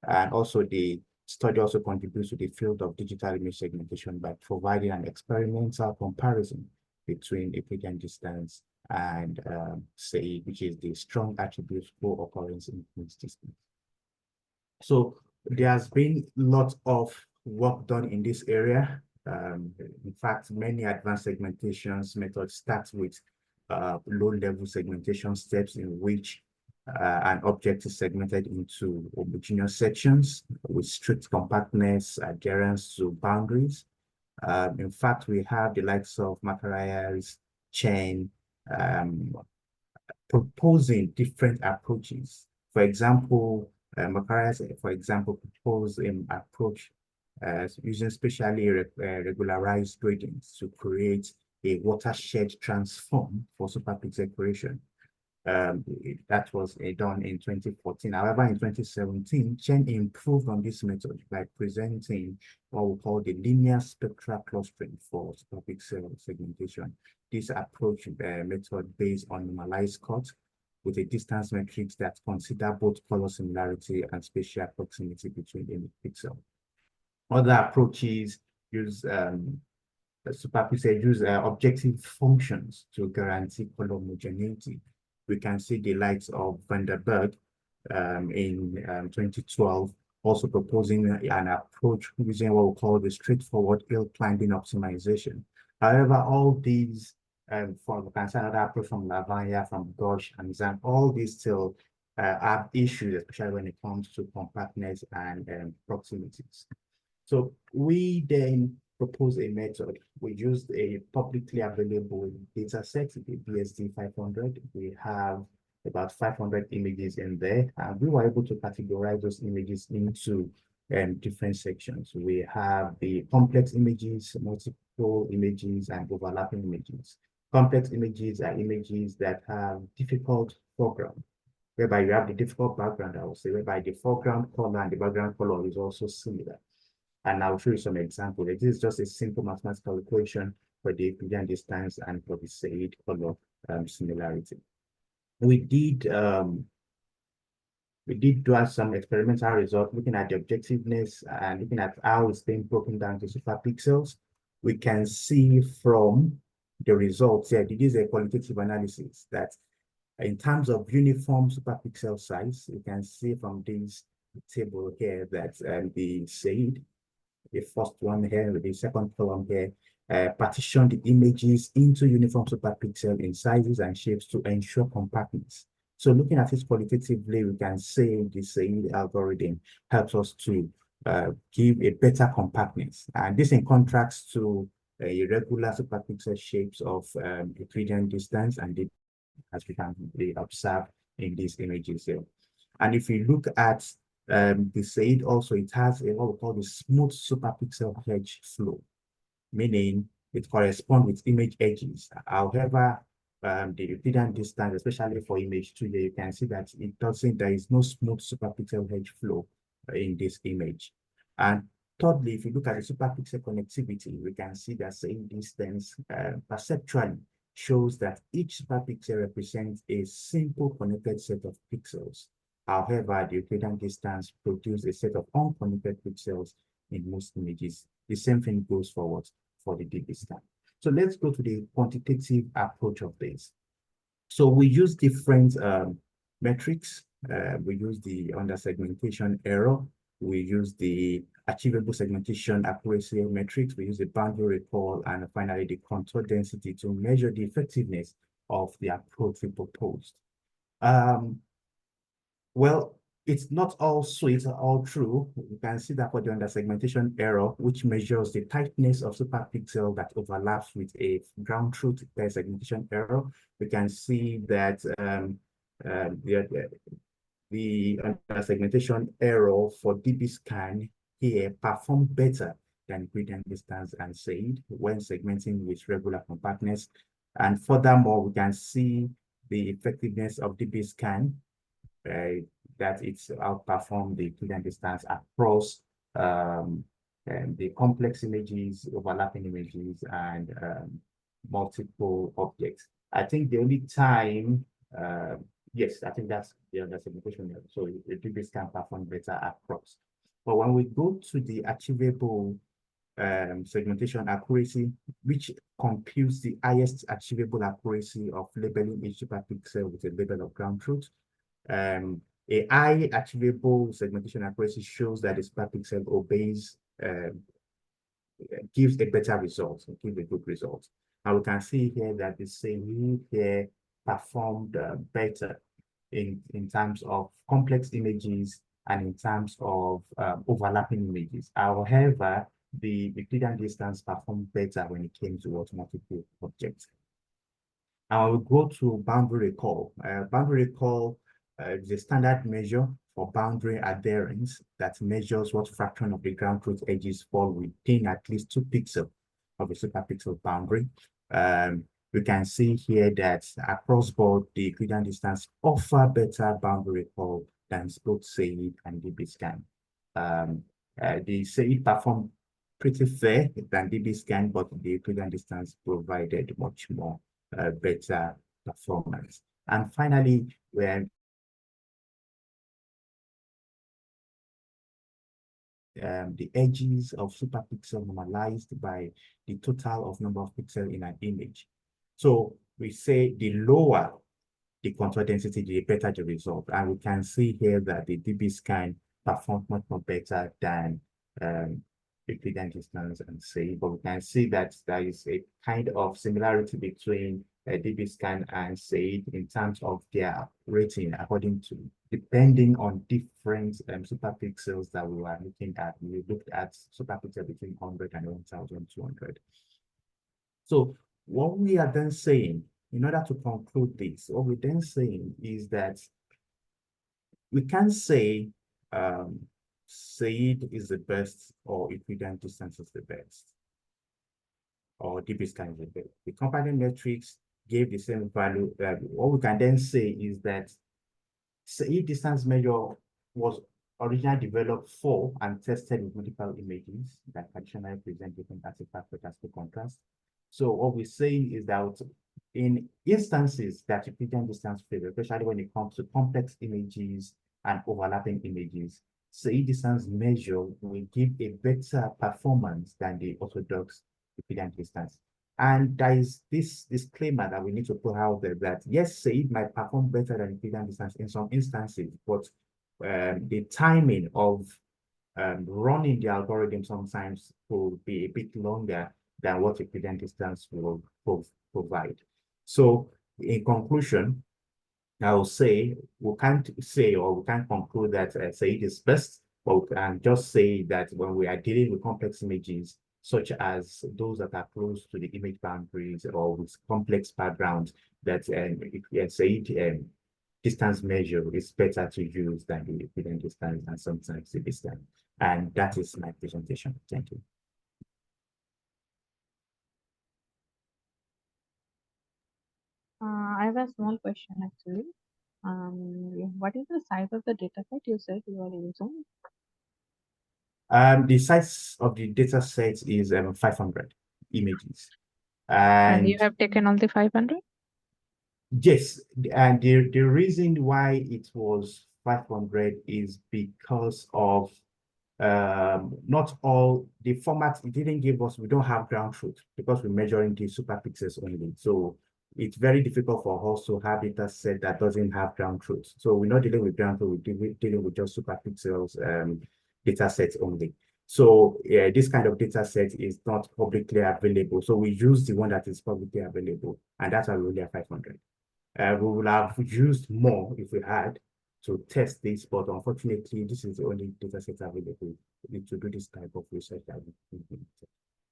H: And also the study also contributes to the field of digital image segmentation by providing an experimental comparison between equidistant distance and SAID, which is the strong attribute co-occurrence influence distance. So there has been lots of work done in this area. In fact, many advanced segmentations methods start with low-level segmentation steps in which an object is segmented into homogeneous sections with strict compactness, adherence to boundaries. In fact, we have the likes of Makaraya's chain proposing different approaches. For example, Makaraya's, for example, proposed an approach using specially regularized gradients to create a watershed transform for superpixel creation. That was done in 2014. However, in 2017, Chen improved on this method by presenting what we call the linear spectral clustering for superpixel segmentation. This approach method based on normalized cut with a distance matrix that consider both color similarity and spatial proximity between image pixels. Other approaches use superpixel use objective functions to guarantee color homogeneity. We can see the likes of Vanderberg in 2012 also proposing an approach using what we call the straightforward hill climbing optimization. However, all these we can see another approach from Lavanya, from Gosh and Zhang, all these still have issues, especially when it comes to compactness and proximities. So we then propose a method. We used a publicly available data set, the BSD 500. We have about 500 images in there, and we were able to categorize those images into different sections. We have the complex images, multiple images, and overlapping images. Complex images are images that have difficult foreground, whereby you have the difficult background, I would say, whereby the foreground color and the background color is also similar. And I'll show you some examples. This is just a simple mathematical equation for the equidistant distance and for the SAID color similarity. We did do some experimental results looking at the objectiveness and looking at how it's being broken down to superpixels. We can see from the results here, this is a qualitative analysis, that in terms of uniform superpixel size, you can see from this table here that the SAID, the first one here, the second column here, partition the images into uniform superpixel in sizes and shapes to ensure compactness. So looking at it qualitatively, we can say the SAID algorithm helps us to give a better compactness. And this in contrast to irregular superpixel shapes of equidistant distance, and as we can observe in these images here. And if we look at The SAID also, it has a what we call the smooth superpixel edge flow, meaning it corresponds with image edges. However, the Euclidean distance, especially for image 2 here, you can see that there is no smooth superpixel edge flow in this image. And thirdly, if you look at the superpixel connectivity, we can see that same distance perceptually shows that each superpixel represents a simple connected set of pixels. However, the Euclidean distance produces a set of unconnected pixels in most images. The same thing goes forward for the dB scan. So let's go to the quantitative approach of this. So we use different metrics. We use the under segmentation error. We use the achievable segmentation accuracy metrics. We use the boundary recall, and finally the contour density to measure the effectiveness of the approach we proposed. Well, it's not all sweet, all true. You can see that for the under segmentation error, which measures the tightness of superpixel that overlaps with a ground truth segmentation error, we can see that the under segmentation error for dB scan here perform better than gradient distance and SAID when segmenting with regular compactness. And furthermore, we can see the effectiveness of dB scan that it's outperformed the Euclidean distance across the complex images, overlapping images, and multiple objects. I think the only time, yes, I think that's the other segmentation. So the dB scan perform better across. But when we go to the achievable segmentation accuracy, which computes the highest achievable accuracy of labeling each superpixel with a label of ground truth, a high achievable segmentation accuracy shows that the superpixel obeys, gives a better result, gives a good result. Now we can see here that the SAID here performed better in terms of complex images and in terms of overlapping images. However, the Euclidean distance performed better when it came to multiple objects. Now we'll go to boundary recall. Boundary recall is a standard measure for boundary adherence that measures what fraction of the ground truth edges fall within at least 2 pixels of a superpixel boundary. We can see here that across board, the Euclidean distance offer better boundary recall than both SAID and dB scan. The SAID performed pretty fair than dB scan, but the Euclidean distance provided much more better performance. And finally, when the edges of superpixel normalized by the total of number of pixels in an image. So we say the lower the contour density, the better the result. And we can see here that the dB scan performed much more better than Euclidean distance and SAID, but we can see that there is a kind of similarity between dB scan and SAID in terms of their rating according to, depending on different superpixels that we were looking at. We looked at superpixel between 100 and 1200. So what we are then saying, in order to conclude this, what we're then saying is that we can say SAID is the best or Euclidean distance is the best, or dB scan is the best. The comparative metrics gave the same value. What we can then say is that SAID distance measure was originally developed for and tested with multiple images that traditionally present different artifacts such as the contrast. So what we say is that in instances that Euclidean distance favor, especially when it comes to complex images and overlapping images, SAID distance measure will give a better performance than the orthodox Euclidean distance. And there is this disclaimer that we need to put out there that yes, SAID might perform better than Euclidean distance in some instances, but the timing of running the algorithm sometimes will be a bit longer than what Euclidean distance will provide. So in conclusion, I will say we can't say or we can't conclude that SAID is best, but we can just say that when we are dealing with complex images, such as those that are close to the image boundaries or with complex backgrounds, that SAID distance measure is better to use than the equivalent distance and sometimes the distance. And that is my presentation. Thank you.
F: I have a small question actually. What is the size of the data set you said you are using?
H: The size of the data set is 500 images.
F: And you
H: And
F: have taken all the 500?
H: yes, and the reason why it was 500 is because of not all the format it didn't give us. We don't have ground truth because we're measuring the superpixels only. So it's very difficult for us to have data set that doesn't have ground truth. So we're not dealing with ground truth, we're dealing with just superpixels data sets only. So yeah, this kind of data set is not publicly available. So we use the one that is publicly available, and that's why we only have 500. We would have used more if we had to test this, but unfortunately, this is the only data set available to do this type of research that we need.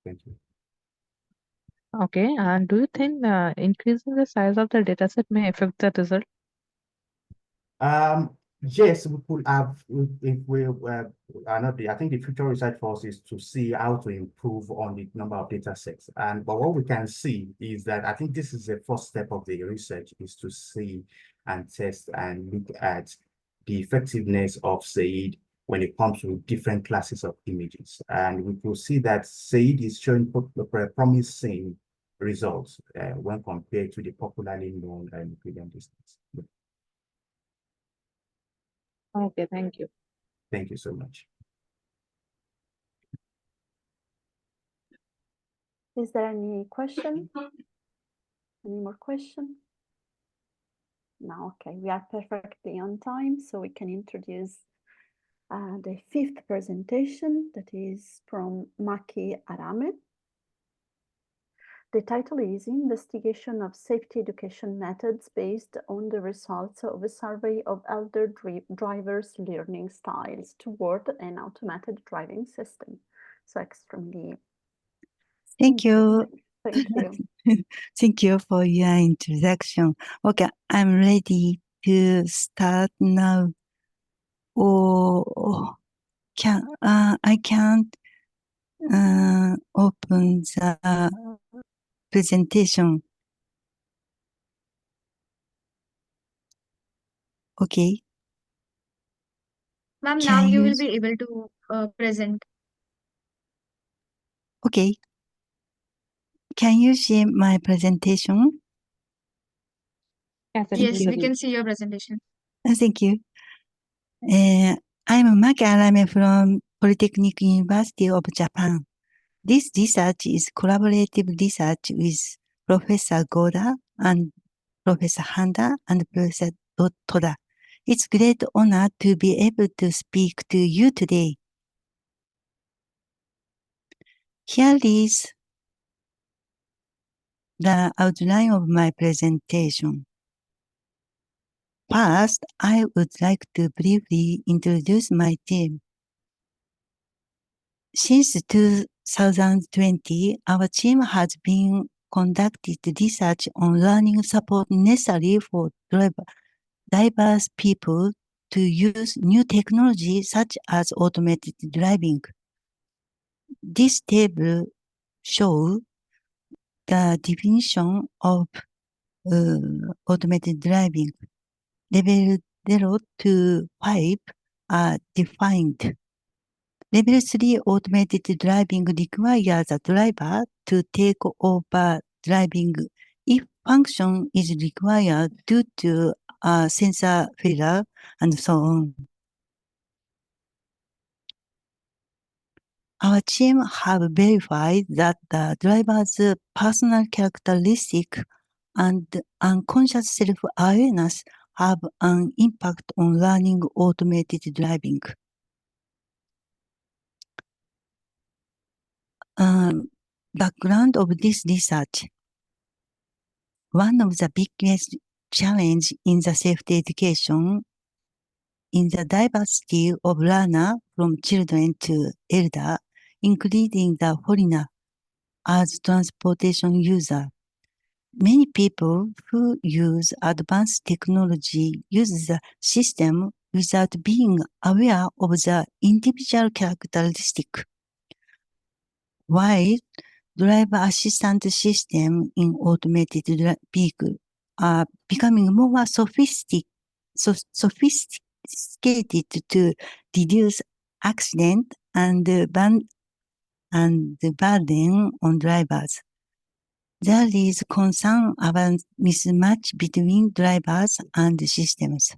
H: Thank you.
F: Okay, and do you think increasing the size of the data set may affect the result?
H: Yes, we could have, if we were I think the future research for us is to see how to improve on the number of data sets. But what we can see is that I think this is the first step of the research, is to see and test and look at the effectiveness of SAID when it comes to different classes of images. And we will see that SAID is showing promising results when compared to the popularly known Euclidean distance.
F: Okay, thank you.
H: Thank you so much.
A: Is there any question? Any more question? No, okay, we are perfectly on time, so we can introduce the fifth presentation that is from Maki Arame. The title is Investigation of Safety Education Methods Based on the Results of a Survey of Elder Drivers' Learning Styles Toward an Automated Driving System. So extremely
I: Thank you.
A: Thank you.
I: Thank you for your introduction. Okay, I'm ready to start now. Oh, I can't open the presentation. Okay.
E: Ma'am,
I: Can
E: now you will
I: you-
E: be able to present.
I: Okay. Can you see my presentation?
F: Yes,
E: Yes, we
F: absolutely.
E: can see your presentation.
I: Thank you. I'm Maki Arame from Polytechnic University of Japan. This research is collaborative research with Professor Goda and Professor Handa and Professor Toda. It's great honor to be able to speak to you today. Here is the outline of my presentation. First, I would like to briefly introduce my team. Since 2020, our team has been conducted research on learning support necessary for diverse people to use new technology such as automated driving. This table shows the definition of automated driving. Level 0 to 5 are defined. Level 3 automated driving requires the driver to take over driving if function is required due to a sensor failure and so on. Our team have verified that the driver's personal characteristic and unconscious self-awareness have an impact on learning automated driving. Background of this research. One of the biggest challenges in the safety education in the diversity of learner from children to elder, including the foreigner as transportation user. many people who use advanced technology use the system without being aware of the individual characteristic. While driver assistant systems in automated vehicles are becoming more sophisticated to reduce accident and burden on drivers. There is concern about mismatch between drivers and systems.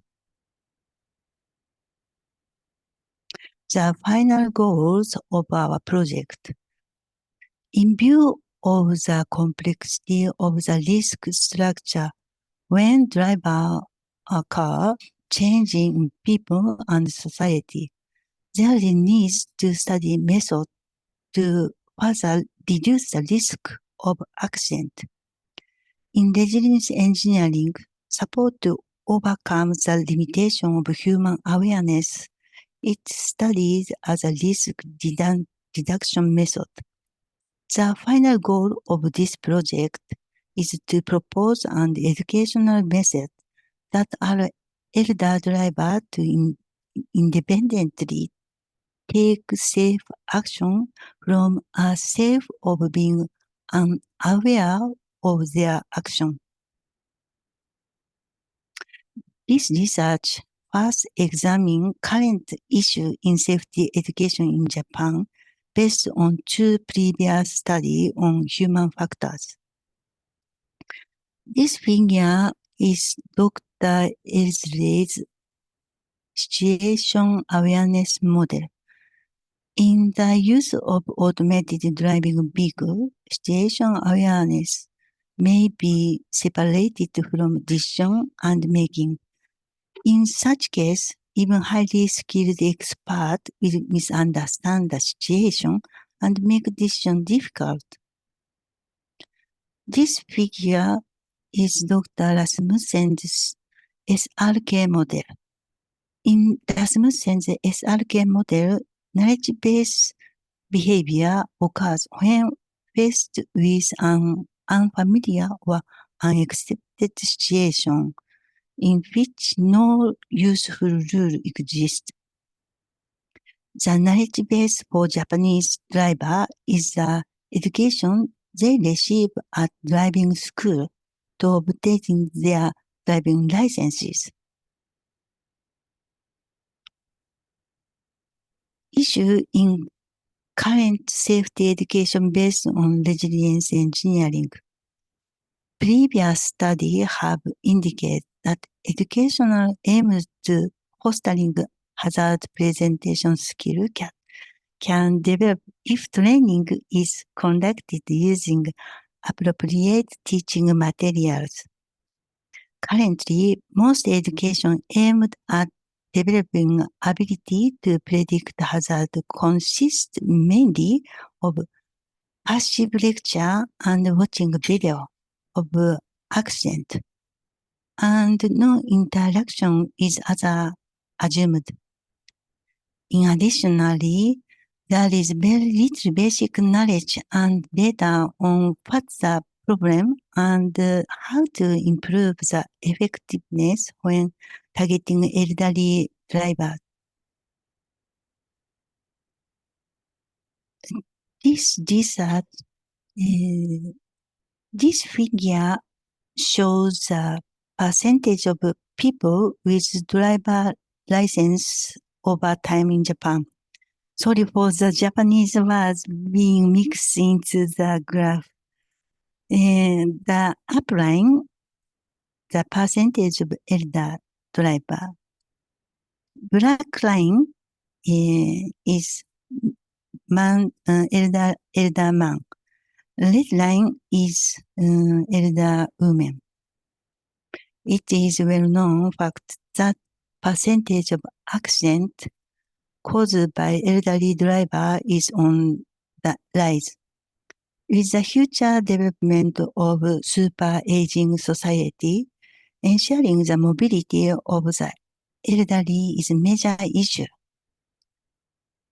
I: The final goals of our project. In view of the complexity of the risk structure when drivers occur changing people and society, there is need to study methods to further reduce the risk of accident. In resilience engineering, support to overcome the limitation of human awareness, it studies as a risk reduction method. The final goal of this project is to propose an educational method that allows elder drivers to independently take safe action from a safe of being unaware of their action. This research first examined current issues in safety education in Japan based on 2 previous studies on human factors. This figure is Dr. Elsley's situation awareness model. In the use of automated driving vehicles, situation awareness may be separated from decision and making. In such case, even highly skilled experts will misunderstand the situation and make decision difficult. This figure is Dr. Rasmussen's SRK model. In Rasmussen's SRK model, knowledge-based behavior occurs when faced with an unfamiliar or unexpected situation in which no useful rule exists. The knowledge base for Japanese driver is the education they receive at driving school to obtain their driving licenses. Issue in current safety education based on resilience engineering. Previous studies have indicated that educational aims to fostering hazard presentation skill can develop if training is conducted using appropriate teaching materials. Currently, most education aimed at developing ability to predict hazard consists mainly of passive lecture and watching video of accident, and no interaction is assumed. In additionally, there is very little basic knowledge and data on what's the problem and how to improve the effectiveness when targeting elderly drivers. This research, this figure shows the percentage of people with driver license over time in Japan. Sorry for the Japanese words being mixed into the graph. And the upline, the percentage of elder driver. Black line is elder man. Red line is elder woman. It is well known fact that percentage of accident caused by elderly driver is on the rise. With the future development of super aging society, ensuring the mobility of the elderly is a major issue.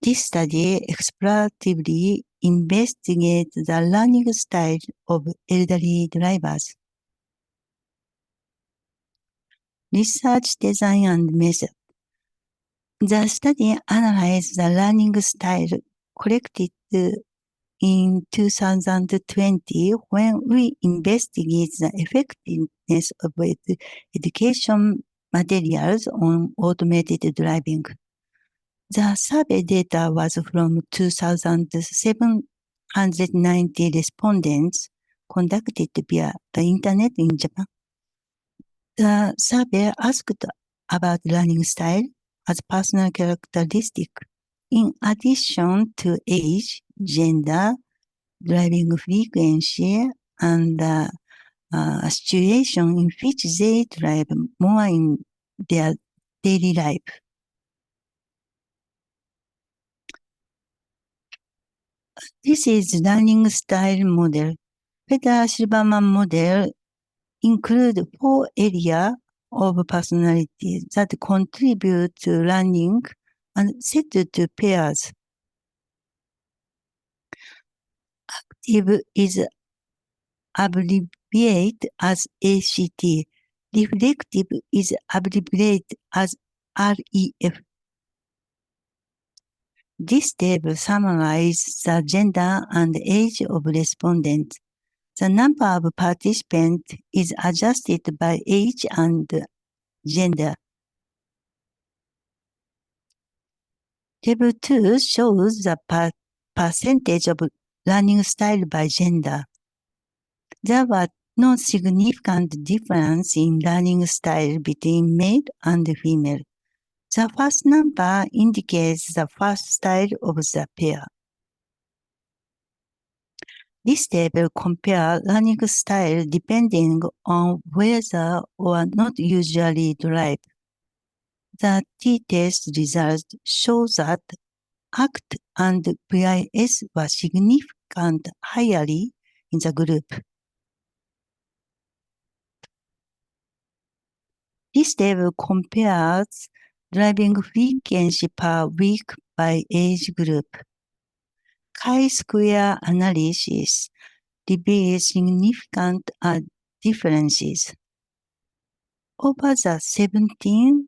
I: This study exploratively investigates the learning style of elderly drivers. research design and method. The study analyzed the learning style collected in 2020 when we investigated the effectiveness of education materials on automated driving. The survey data was from 2,790 respondents conducted via the internet in Japan. The survey asked about learning style as personal characteristic, in addition to age, gender, driving frequency, and the situation in which they drive more in their daily life. This is learning style model. Feather-Silverman model include 4 areas of personality that contribute to learning and set to pairs. Active is abbreviated as ACT. Reflective is abbreviated as REF. This table summarizes the gender and age of respondents. The number of participants is adjusted by age and gender. Table 2 shows the percentage of learning style by gender. There was no significant difference in learning style between male and female. The first number indicates the first style of the pair. This table compares learning style depending on whether or not usually drive. The t-test results show that ACT and VIS were significantly higher in the group. This table compares driving frequency per week by age group. Chi-square analysis reveals significant differences. Over the 17,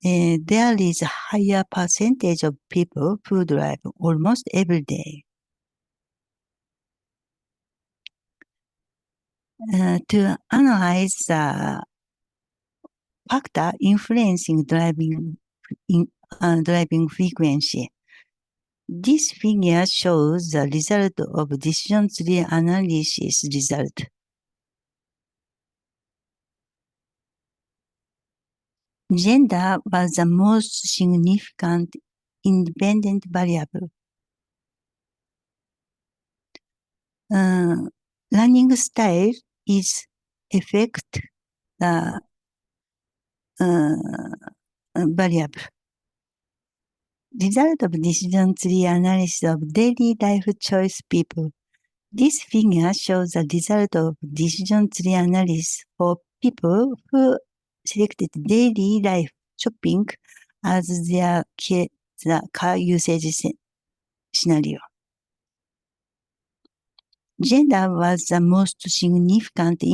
I: there is a higher percentage of people who drive almost every day. To analyze the factor influencing driving frequency, this figure shows the result of decision tree analysis result. Gender was the most significant independent variable. Learning style is affect the variable. Result of decision tree analysis of daily life choice people. This figure shows the result of decision tree analysis for people who selected daily life shopping as their car usage scenario. Gender was the most significant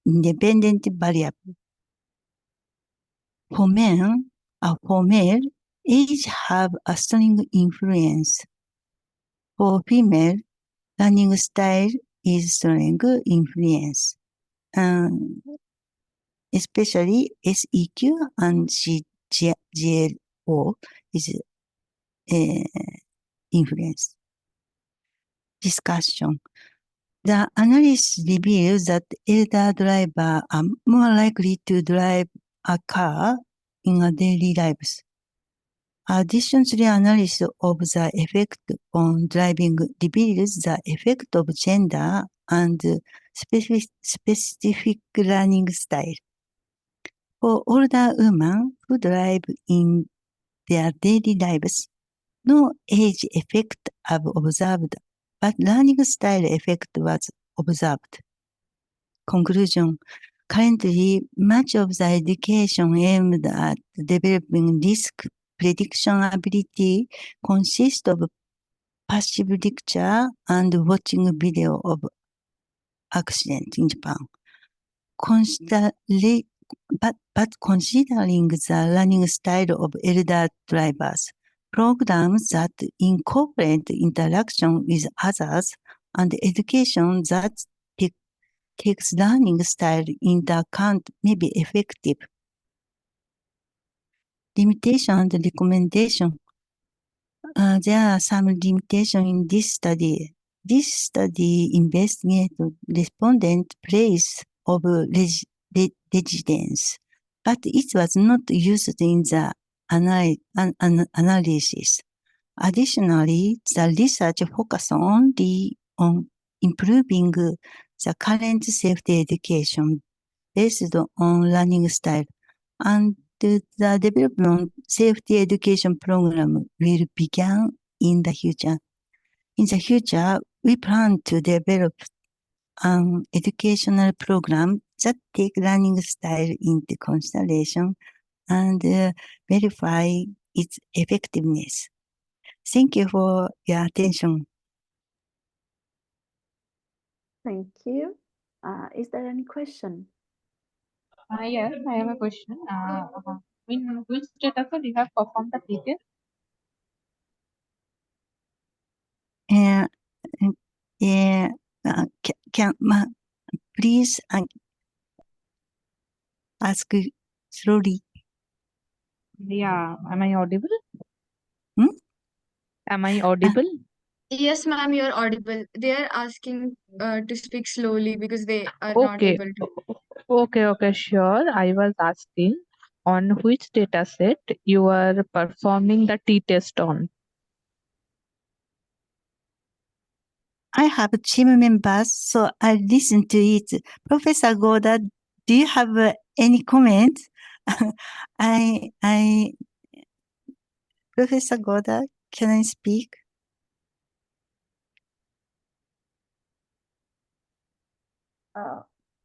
I: independent variable. For men, for male, age have a strong influence. For female, learning style is strong influence. Especially SEQ and CGLO is influence. Discussion. The analysis reveals that elder drivers are more likely to drive a car in their daily lives. Additionally, analysis of the effect on driving reveals the effect of gender and specific learning style. For older women who drive in their daily lives, no age effect was observed, but learning style effect was observed. Conclusion. Currently, much of the education aimed at developing risk prediction ability consists of passive lecture and watching video of accident in Japan. but considering the learning style of elder drivers, programs that incorporate interaction with others and education that takes learning style into account may be effective. Limitation and recommendation. There are some limitations in this study. This study investigated respondent place of residence, but it was not used in the analysis. Additionally, the research focused only on improving the current safety education based on learning style, and the development safety education program will begin in the future. In the future, we plan to develop an educational program that take learning style into consideration and verify its effectiveness. Thank you for your attention.
A: Thank you. Is there any question?
F: Yes, I have a question. In which data set you have performed the pretest?
I: Please ask slowly.
F: Yeah, am I audible?
I: Hmm?
F: Am I audible?
E: Yes, ma'am, you're audible. They are asking to speak slowly because they are not
F: Okay.
E: able to.
F: Okay, sure. I was asking on which data set you are performing the t-test on.
I: I have team members, so I listen to it. Professor Goda, do you have any comment? Professor Goda, can I speak?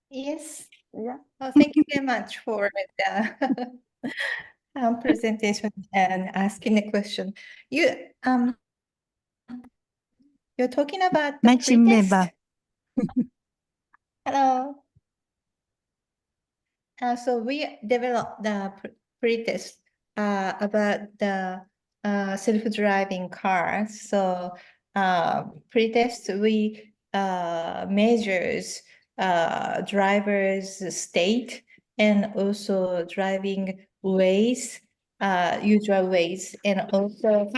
J: Yes.
A: Yeah.
J: Oh, thank you very much for the presentation and asking the question. You're talking about the
I: My team member.
J: pretest? Hello. So we developed the pretest about the self-driving cars. So pretest we measures driver's state and also driving ways, usual ways, and also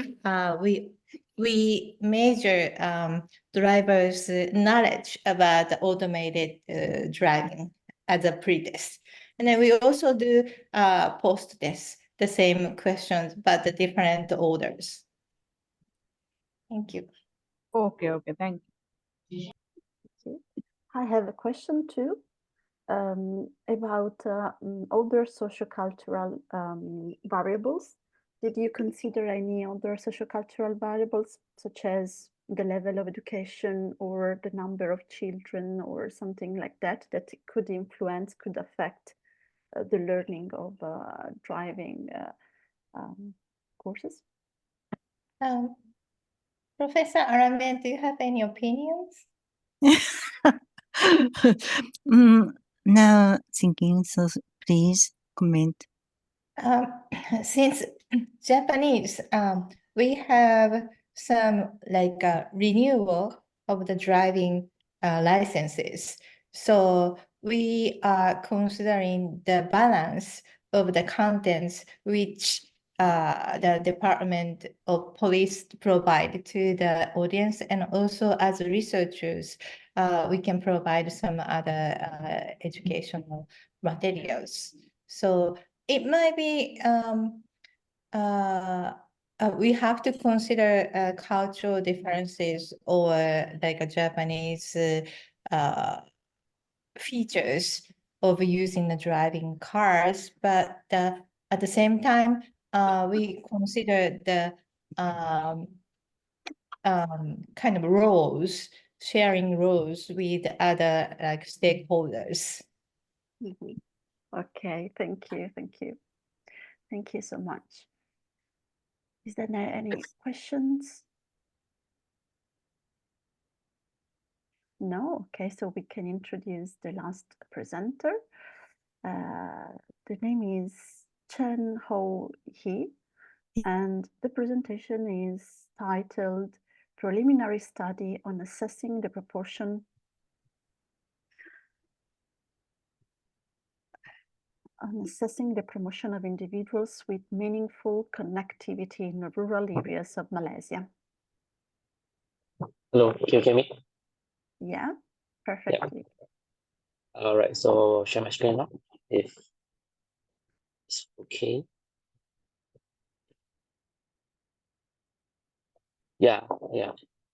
J: we measure drivers' knowledge about the automated driving as a pretest. And then we also do post-test, the same questions, but the different orders. Thank you.
F: Okay, thank you.
A: Okay. I have a question too about other sociocultural variables. Did you consider any other sociocultural variables, such as the level of education or the number of children or something like that, that could influence, could affect the learning of driving courses?
J: Professor Aramen, do you have any opinions?
I: Now thinking, so please comment.
J: Since Japanese, we have some like renewal of the driving licenses. So we are considering the balance of the contents which the Department of Police provide to the audience, and also as researchers, we can provide some other educational materials. So it might be we have to consider cultural differences or like a Japanese features of using the driving cars, but at the same time, we consider the kind of roles, sharing roles with other like stakeholders.
A: Mhm. Okay, thank you. Thank you so much. Is there any questions? No? Okay, so we can introduce the last presenter. The name is Chen Ho Hee, and the presentation is titled Preliminary Study on Assessing the Proportion promotion of individuals with meaningful connectivity in rural areas of Malaysia.
K: Hello, can you hear me?
A: Yeah, perfectly.
K: All right, so share my screen now, if it's okay. Yeah. All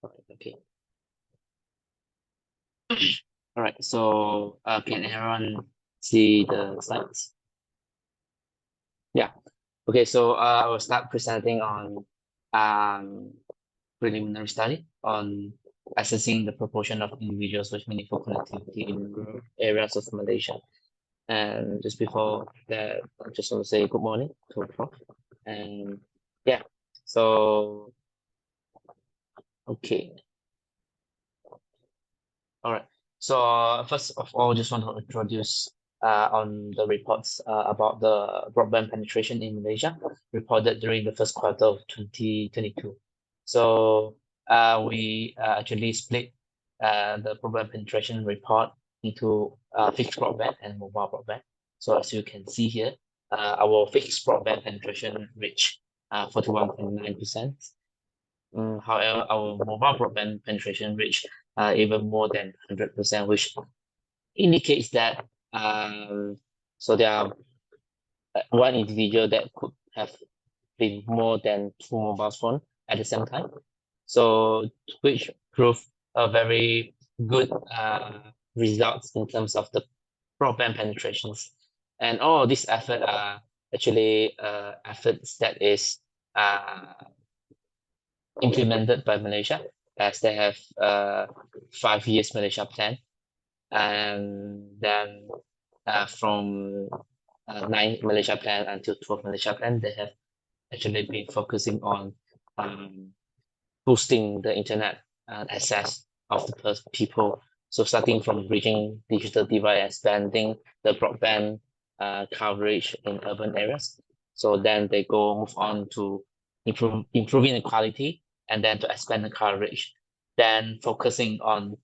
K: right, okay. All right, so can everyone see the slides? Yeah. Okay, so I will start presenting on preliminary study on assessing the proportion of individuals with meaningful connectivity in rural areas of Malaysia. And just before that, I just want to say good morning to Prof. And yeah, so okay. All right. So first of all, just want to introduce on the reports about the broadband penetration in Malaysia reported during the first quarter of 2022. So we actually split the broadband penetration report into fixed broadband and mobile broadband. So as you can see here, our fixed broadband penetration reached 41.9%. However, our mobile broadband penetration reached even more than 100%, which indicates that so there are one individual that could have been more than two mobile phones at the same time. So which proved a very good results in terms of the broadband penetrations. And all of these efforts are actually efforts that is implemented by Malaysia, as they have 5 years Malaysia plan, and then from 9 Malaysia plan until 12 Malaysia plan, they have actually been focusing on boosting the internet access of the people. So starting from bridging digital divide and expanding the broadband coverage in urban areas. So then they move on to improving the quality, and then to expand the coverage, then focusing on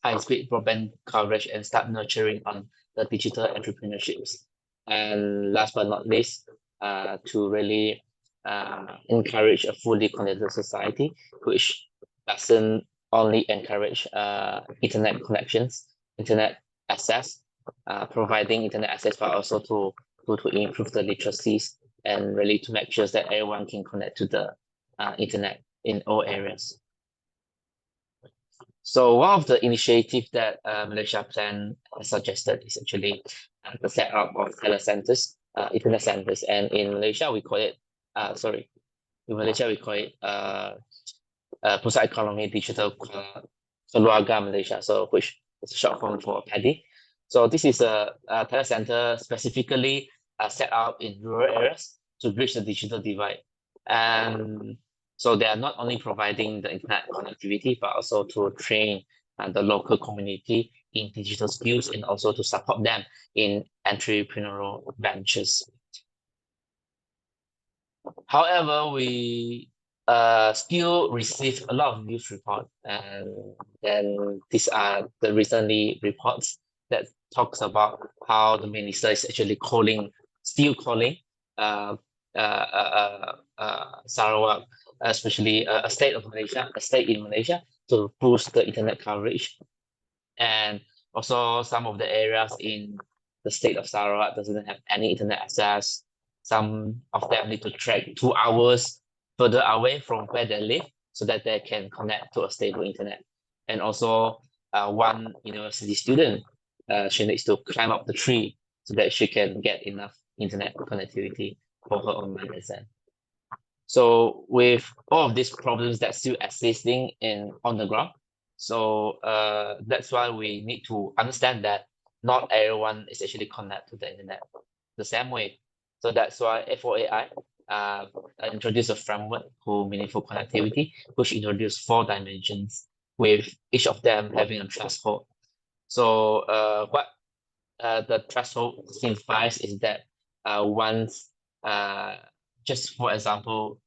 K: high-speed broadband coverage and start nurturing on the digital entrepreneurships. And last but not least, to really encourage a fully connected society, which doesn't only encourage internet connections, internet access, providing internet access, but also to improve the literacies and really to make sure that everyone can connect to the internet in all areas. So one of the initiatives that Malaysia Plan has suggested is actually the setup of telecenters, internet centers, and in Malaysia we call it Pusat Ekonomi Digital Keluarga Malaysia, so which is a short form for PADI. So this is a telecenter specifically set up in rural areas to bridge the digital divide. And so they are not only providing the internet connectivity, but also to train the local community in digital skills and also to support them in entrepreneurial ventures. However, we still receive a lot of news reports, and then these are the recently reports that talks about how the minister is actually still calling Sarawak, especially a state in Malaysia, to boost the internet coverage. And also some of the areas in the state of Sarawak doesn't have any internet access. Some of them need to trek 2 hours further away from where they live so that they can connect to a stable internet. And also one university student, she needs to climb up the tree so that she can get enough internet connectivity for her online exam. So with all of these problems that still existing on the ground, so that's why we need to understand that not everyone is actually connected to the internet the same way. So that's why F4AI introduced a framework for meaningful connectivity, which introduced 4 dimensions, with each of them having a threshold. So what the threshold signifies is that once, just for example,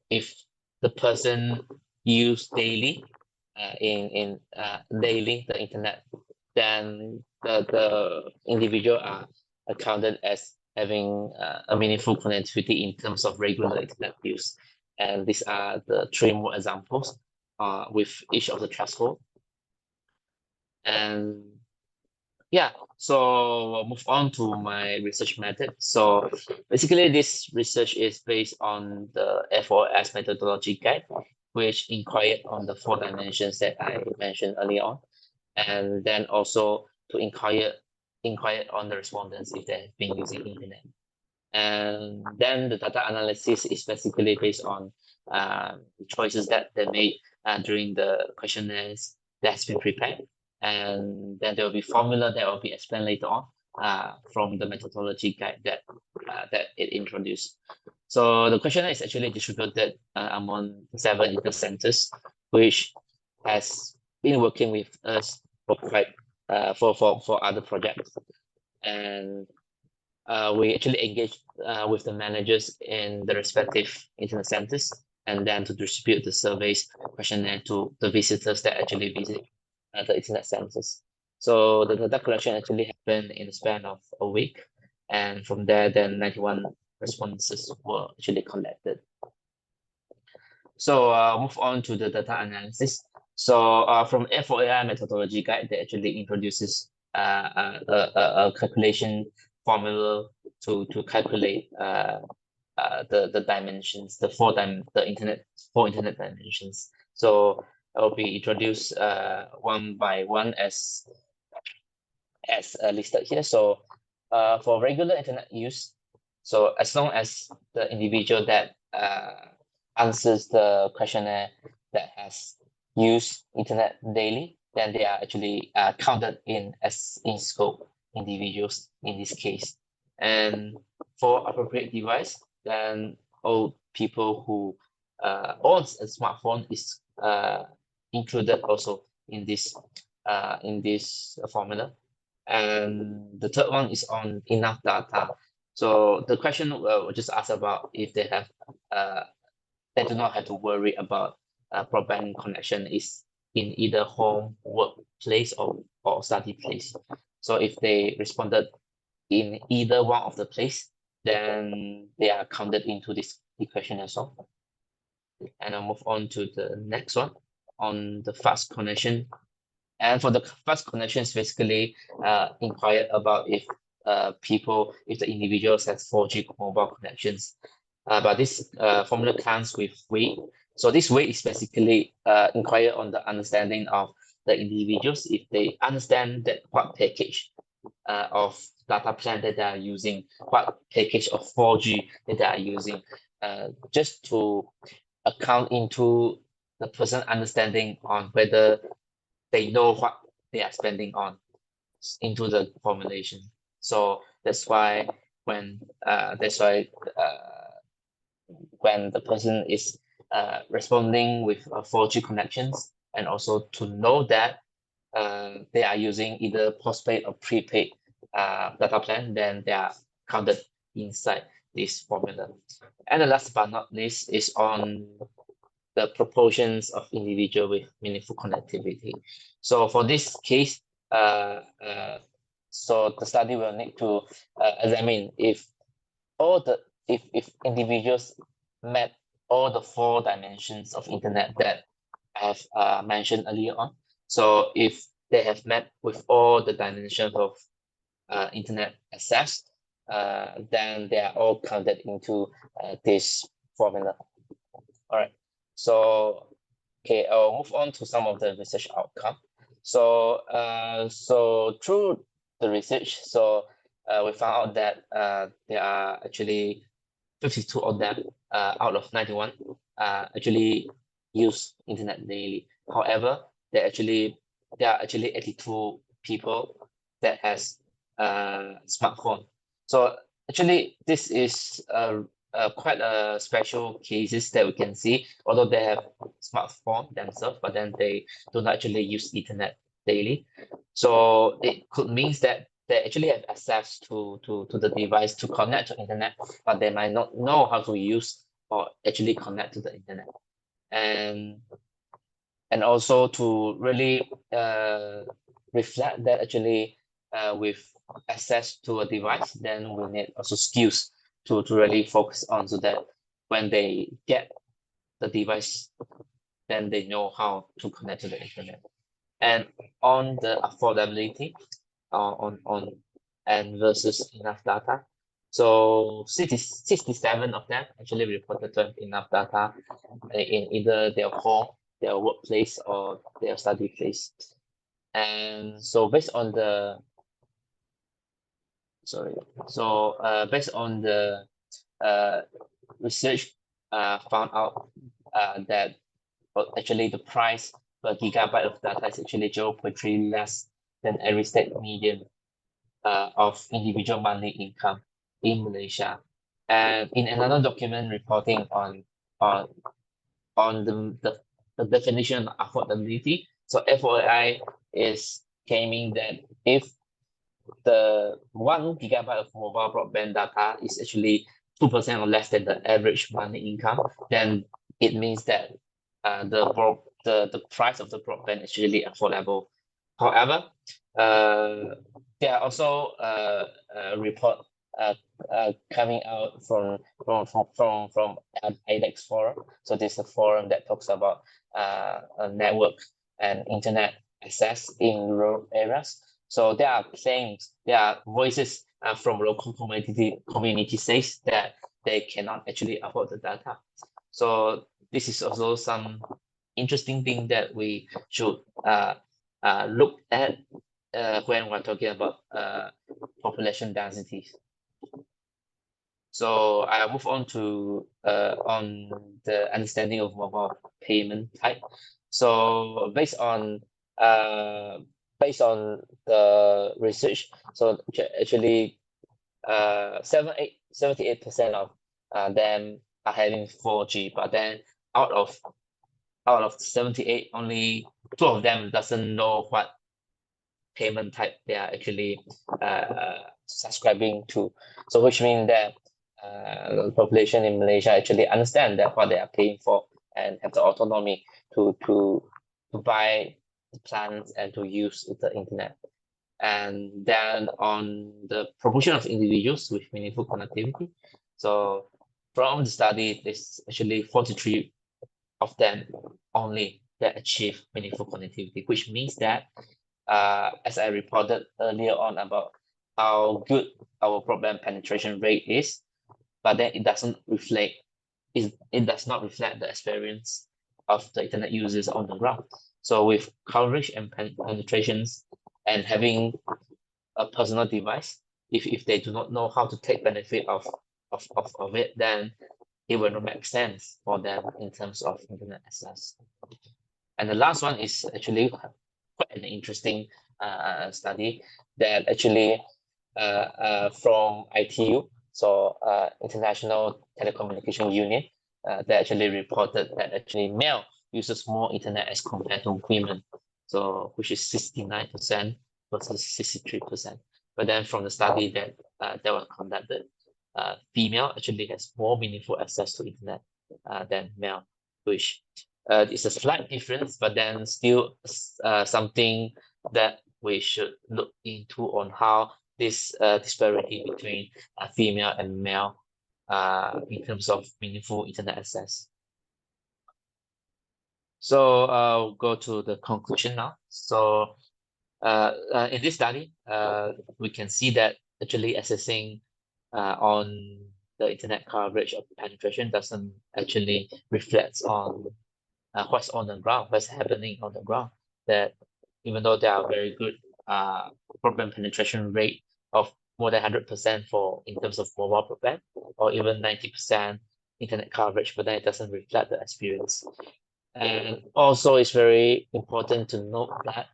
K: if the person use daily daily the internet, then the individual are accounted as having a meaningful connectivity in terms of regular internet use. And these are the three more examples with each of the threshold. And yeah, so we'll move on to my research method. So basically this research is based on the FOS methodology guide, which inquired on the 4 dimensions that I mentioned earlier on. And then also to inquire on the respondents if they have been using internet. And then the data analysis is basically based on choices that they made during the questionnaires that has been prepared. And then there will be formula that will be explained later on from the methodology guide that it introduced. So the questionnaire is actually distributed among 7 internet centers, which has been working with us for quite for other projects. And we actually engage with the managers in the respective internet centers, and then to distribute the surveys questionnaire to the visitors that actually visit the internet centers. So the data collection actually happened in the span of a week, and from there, then 91 responses were actually collected. So move on to the data analysis. So from FOAI methodology guide, they actually introduces a calculation formula to calculate the dimensions, the 4 internet dimensions. So it will be introduced one by one as listed here. So for regular internet use, so as long as the individual that answers the questionnaire that has used internet daily, then they are actually counted as in scope individuals in this case. And for appropriate device, then all people who owns a smartphone is included also in this formula. And the third one is on enough data. So the question will just ask about if they have they do not have to worry about broadband connection is in either home, workplace, or study place. So if they responded in either one of the place, then they are counted into this equation as well. And I'll move on to the next one on the fast connection. And for the fast connections, basically inquired about if the individuals has 4G mobile connections. But this formula comes with weight. So this weight is basically inquire on the understanding of the individuals, if they understand that what package of data plan that they are using, what package of 4G that they are using, just to account into the person understanding on whether they know what they are spending on into the formulation. So that's why when the person is responding with 4G connections, and also to know that they are using either postpaid or prepaid data plan, then they are counted inside this formula. And the last but not least is on the proportions of individual with meaningful connectivity. So for this case, so the study will need to examine if individuals met all the 4 dimensions of internet that I have mentioned earlier on. So if they have met with all the dimensions of internet access, then they are all counted into this formula. All right. So okay, I'll move on to some of the research outcome. So so through the research, so we found out that there are actually 52 of them out of 91 actually use internet daily. However, there are actually 82 people that has smartphone. So actually, this is quite a special cases that we can see. Although they have smartphone themselves, but then they do not actually use internet daily. So it could mean that they actually have access to the device to connect to internet, but they might not know how to use or actually connect to the internet. And also to really reflect that actually with access to a device, then we need also skills to really focus on, so that when they get the device, then they know how to connect to the internet. And on the affordability, on and versus enough data. So 67 of them actually reported to have enough data in either their home, their workplace, or their study place. And so based on the based on the research found out that actually the price per gigabyte of data is actually 0.3 less than every state median of individual monthly income in Malaysia. And in another document reporting on the definition of affordability, so FOI is claiming that if the 1 gigabyte of mobile broadband data is actually 2% or less than the average monthly income, then it means that the price of the broadband is really affordable. However, there are also report coming out from IDEX forum. So this is a forum that talks about a network and internet access in rural areas. So there are claims, there are voices from local community says that they cannot actually afford the data. So this is also some interesting thing that we should look at when we're talking about population density. So I move on to on the understanding of mobile payment type. So based on the research, so actually 78% of them are having 4G, but then out of 78, only 2 of them doesn't know what payment type they are actually subscribing to. So which means that the population in Malaysia actually understand that what they are paying for and have the autonomy to buy the plans and to use the internet. And then on the proportion of individuals with meaningful connectivity. So from the study, there's actually 43 of them only that achieve meaningful connectivity, which means that as I reported earlier on about how good our broadband penetration rate is, but then it doesn't reflect, it does not reflect the experience of the internet users on the ground. So with coverage and penetrations and having a personal device, if they do not know how to take benefit of it, then it will not make sense for them in terms of internet access. And the last one is actually quite an interesting study that actually from ITU, so International Telecommunication Union, that actually reported that actually male uses more internet as compared to women, so which is 69% versus 63%. But then from the study that was conducted, female actually has more meaningful access to internet than male, which is a slight difference, but then still something that we should look into on how this disparity between female and male in terms of meaningful internet access. So I'll go to the conclusion now. So in this study, we can see that actually assessing on the internet coverage of penetration doesn't actually reflect on what's on the ground, what's happening on the ground. That even though there are very good broadband penetration rate of more than 100% for in terms of mobile broadband, or even 90% internet coverage, but then it doesn't reflect the experience. And also it's very important to note that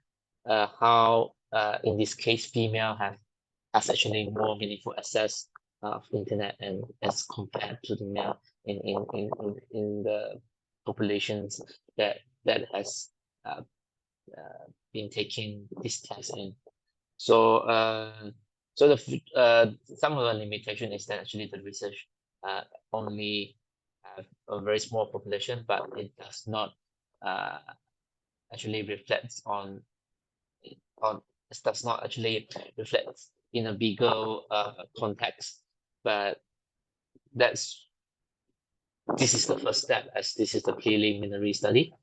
K: how in this case female has actually more meaningful access of internet and as compared to the male in the populations that has been taking this test in. So some of the limitation is that actually the research only have a very small population, but it does not actually reflects on it does not actually reflect in a bigger context. But this is the first step, as this is the preliminary study.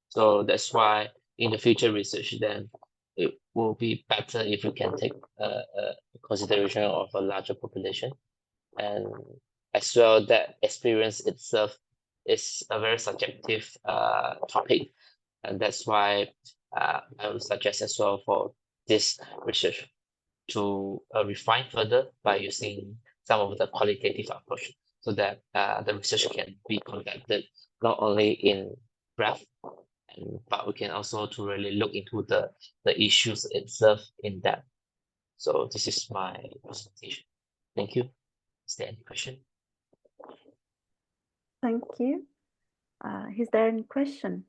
K: So that's why in the future research, then it will be better if you can take consideration of a larger population, and as well that experience itself is a very subjective topic, and that's why I would suggest as well for this research to refine further by using some of the qualitative approach, so that the research can be conducted not only in graph, but we can also to really look into the issues itself in depth. So this is my presentation. Thank you. Is there any question?
A: Thank you. Is there any question?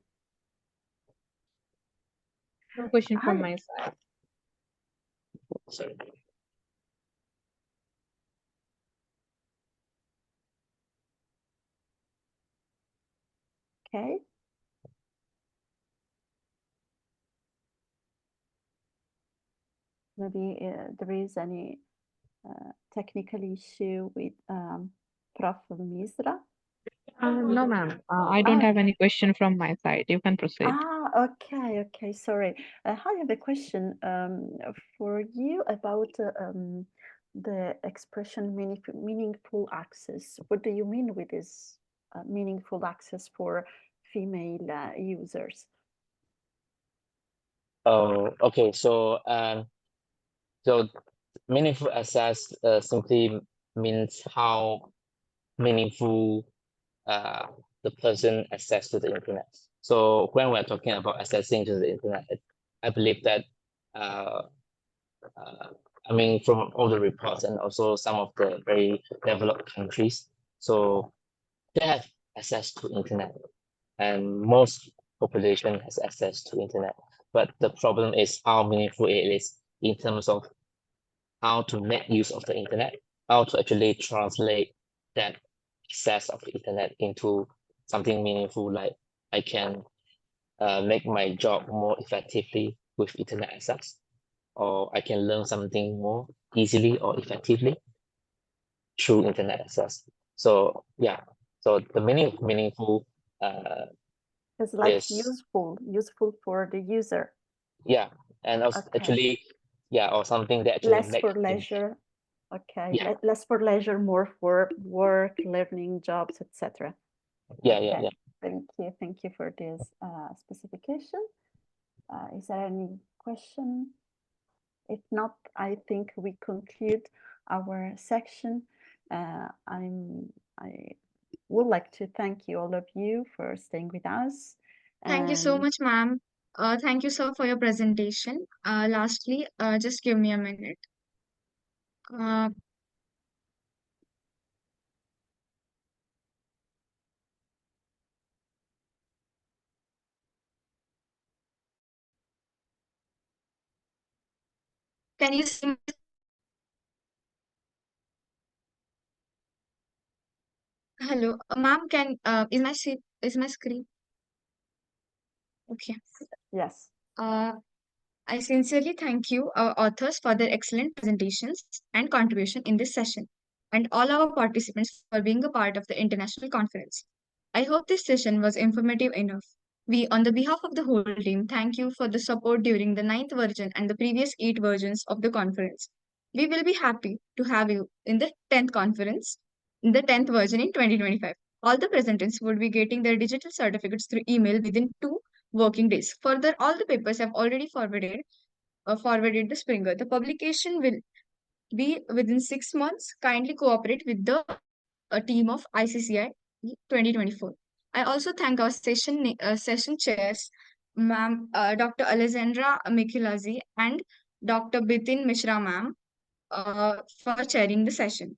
F: No question from
A: Hi.
F: my side.
K: Sorry.
A: Okay. Maybe there is any technical issue with Prof. Misra?
F: No, ma'am. I don't have any question from my side. You can proceed.
A: Okay, sorry. I have a question for you about the expression meaningful access. What do you mean with this meaningful access for female users?
K: Oh, okay. So meaningful access simply means how meaningful the person access to the internet. So when we're talking about accessing to the internet, I believe that I mean, from all the reports and also some of the very developed countries, so they have access to internet, and most population has access to internet. But the problem is how meaningful it is in terms of how to make use of the internet, how to actually translate that access of the internet into something meaningful, like I can make my job more effectively with internet access, or I can learn something more easily or effectively through internet access. So yeah, so the meaning of meaningful
A: It's like
K: is
A: useful for the user.
K: yeah, and also
A: Okay.
K: actually yeah, or something that actually
A: Less
K: make
A: for leisure. Okay,
K: yeah,
A: less for leisure, more for work, learning, jobs, etc.
K: yeah,
A: Okay.
K: yeah, yeah.
A: Thank you for this specification. Is there any question? If not, I think we conclude our section. I would like to thank you, all of you, for staying with us.
E: Thank you so
A: And
E: much, ma'am. Thank you, sir, for your presentation. Lastly, just give me a minute. Uh, can you see my hello, ma'am? Is my screen okay?
A: yes,
E: I sincerely thank you, our authors, for their excellent presentations and contribution in this session, and all our participants for being a part of the international conference. I hope this session was informative enough. We, on the behalf of the whole team, thank you for the support during the ninth version and the previous 8 versions of the conference. We will be happy to have you in the 10th conference, in the 10th version in 2025. All the presenters would be getting their digital certificates through email within 2 working days. Further, all the papers have already forwarded the Springer. The publication will be within 6 months. Kindly cooperate with the team of ICCI 2024. I also thank our session chairs, ma'am, Dr. Alessandra Michelazi and Dr. Bitin Mishra, ma'am, for chairing the session.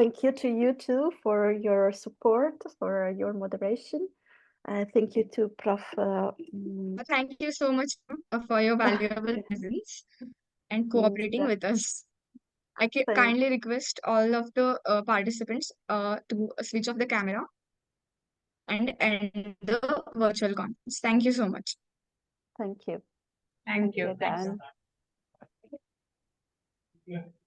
A: Thank you to you too for your support, for your moderation. Thank you to Prof.
E: Thank you so much for your valuable presence and cooperating with us. I kindly request all of the participants to switch off the camera and end the virtual conference. Thank you so much.
A: Thank you.
E: Thank you.
A: Again.
E: Thanks.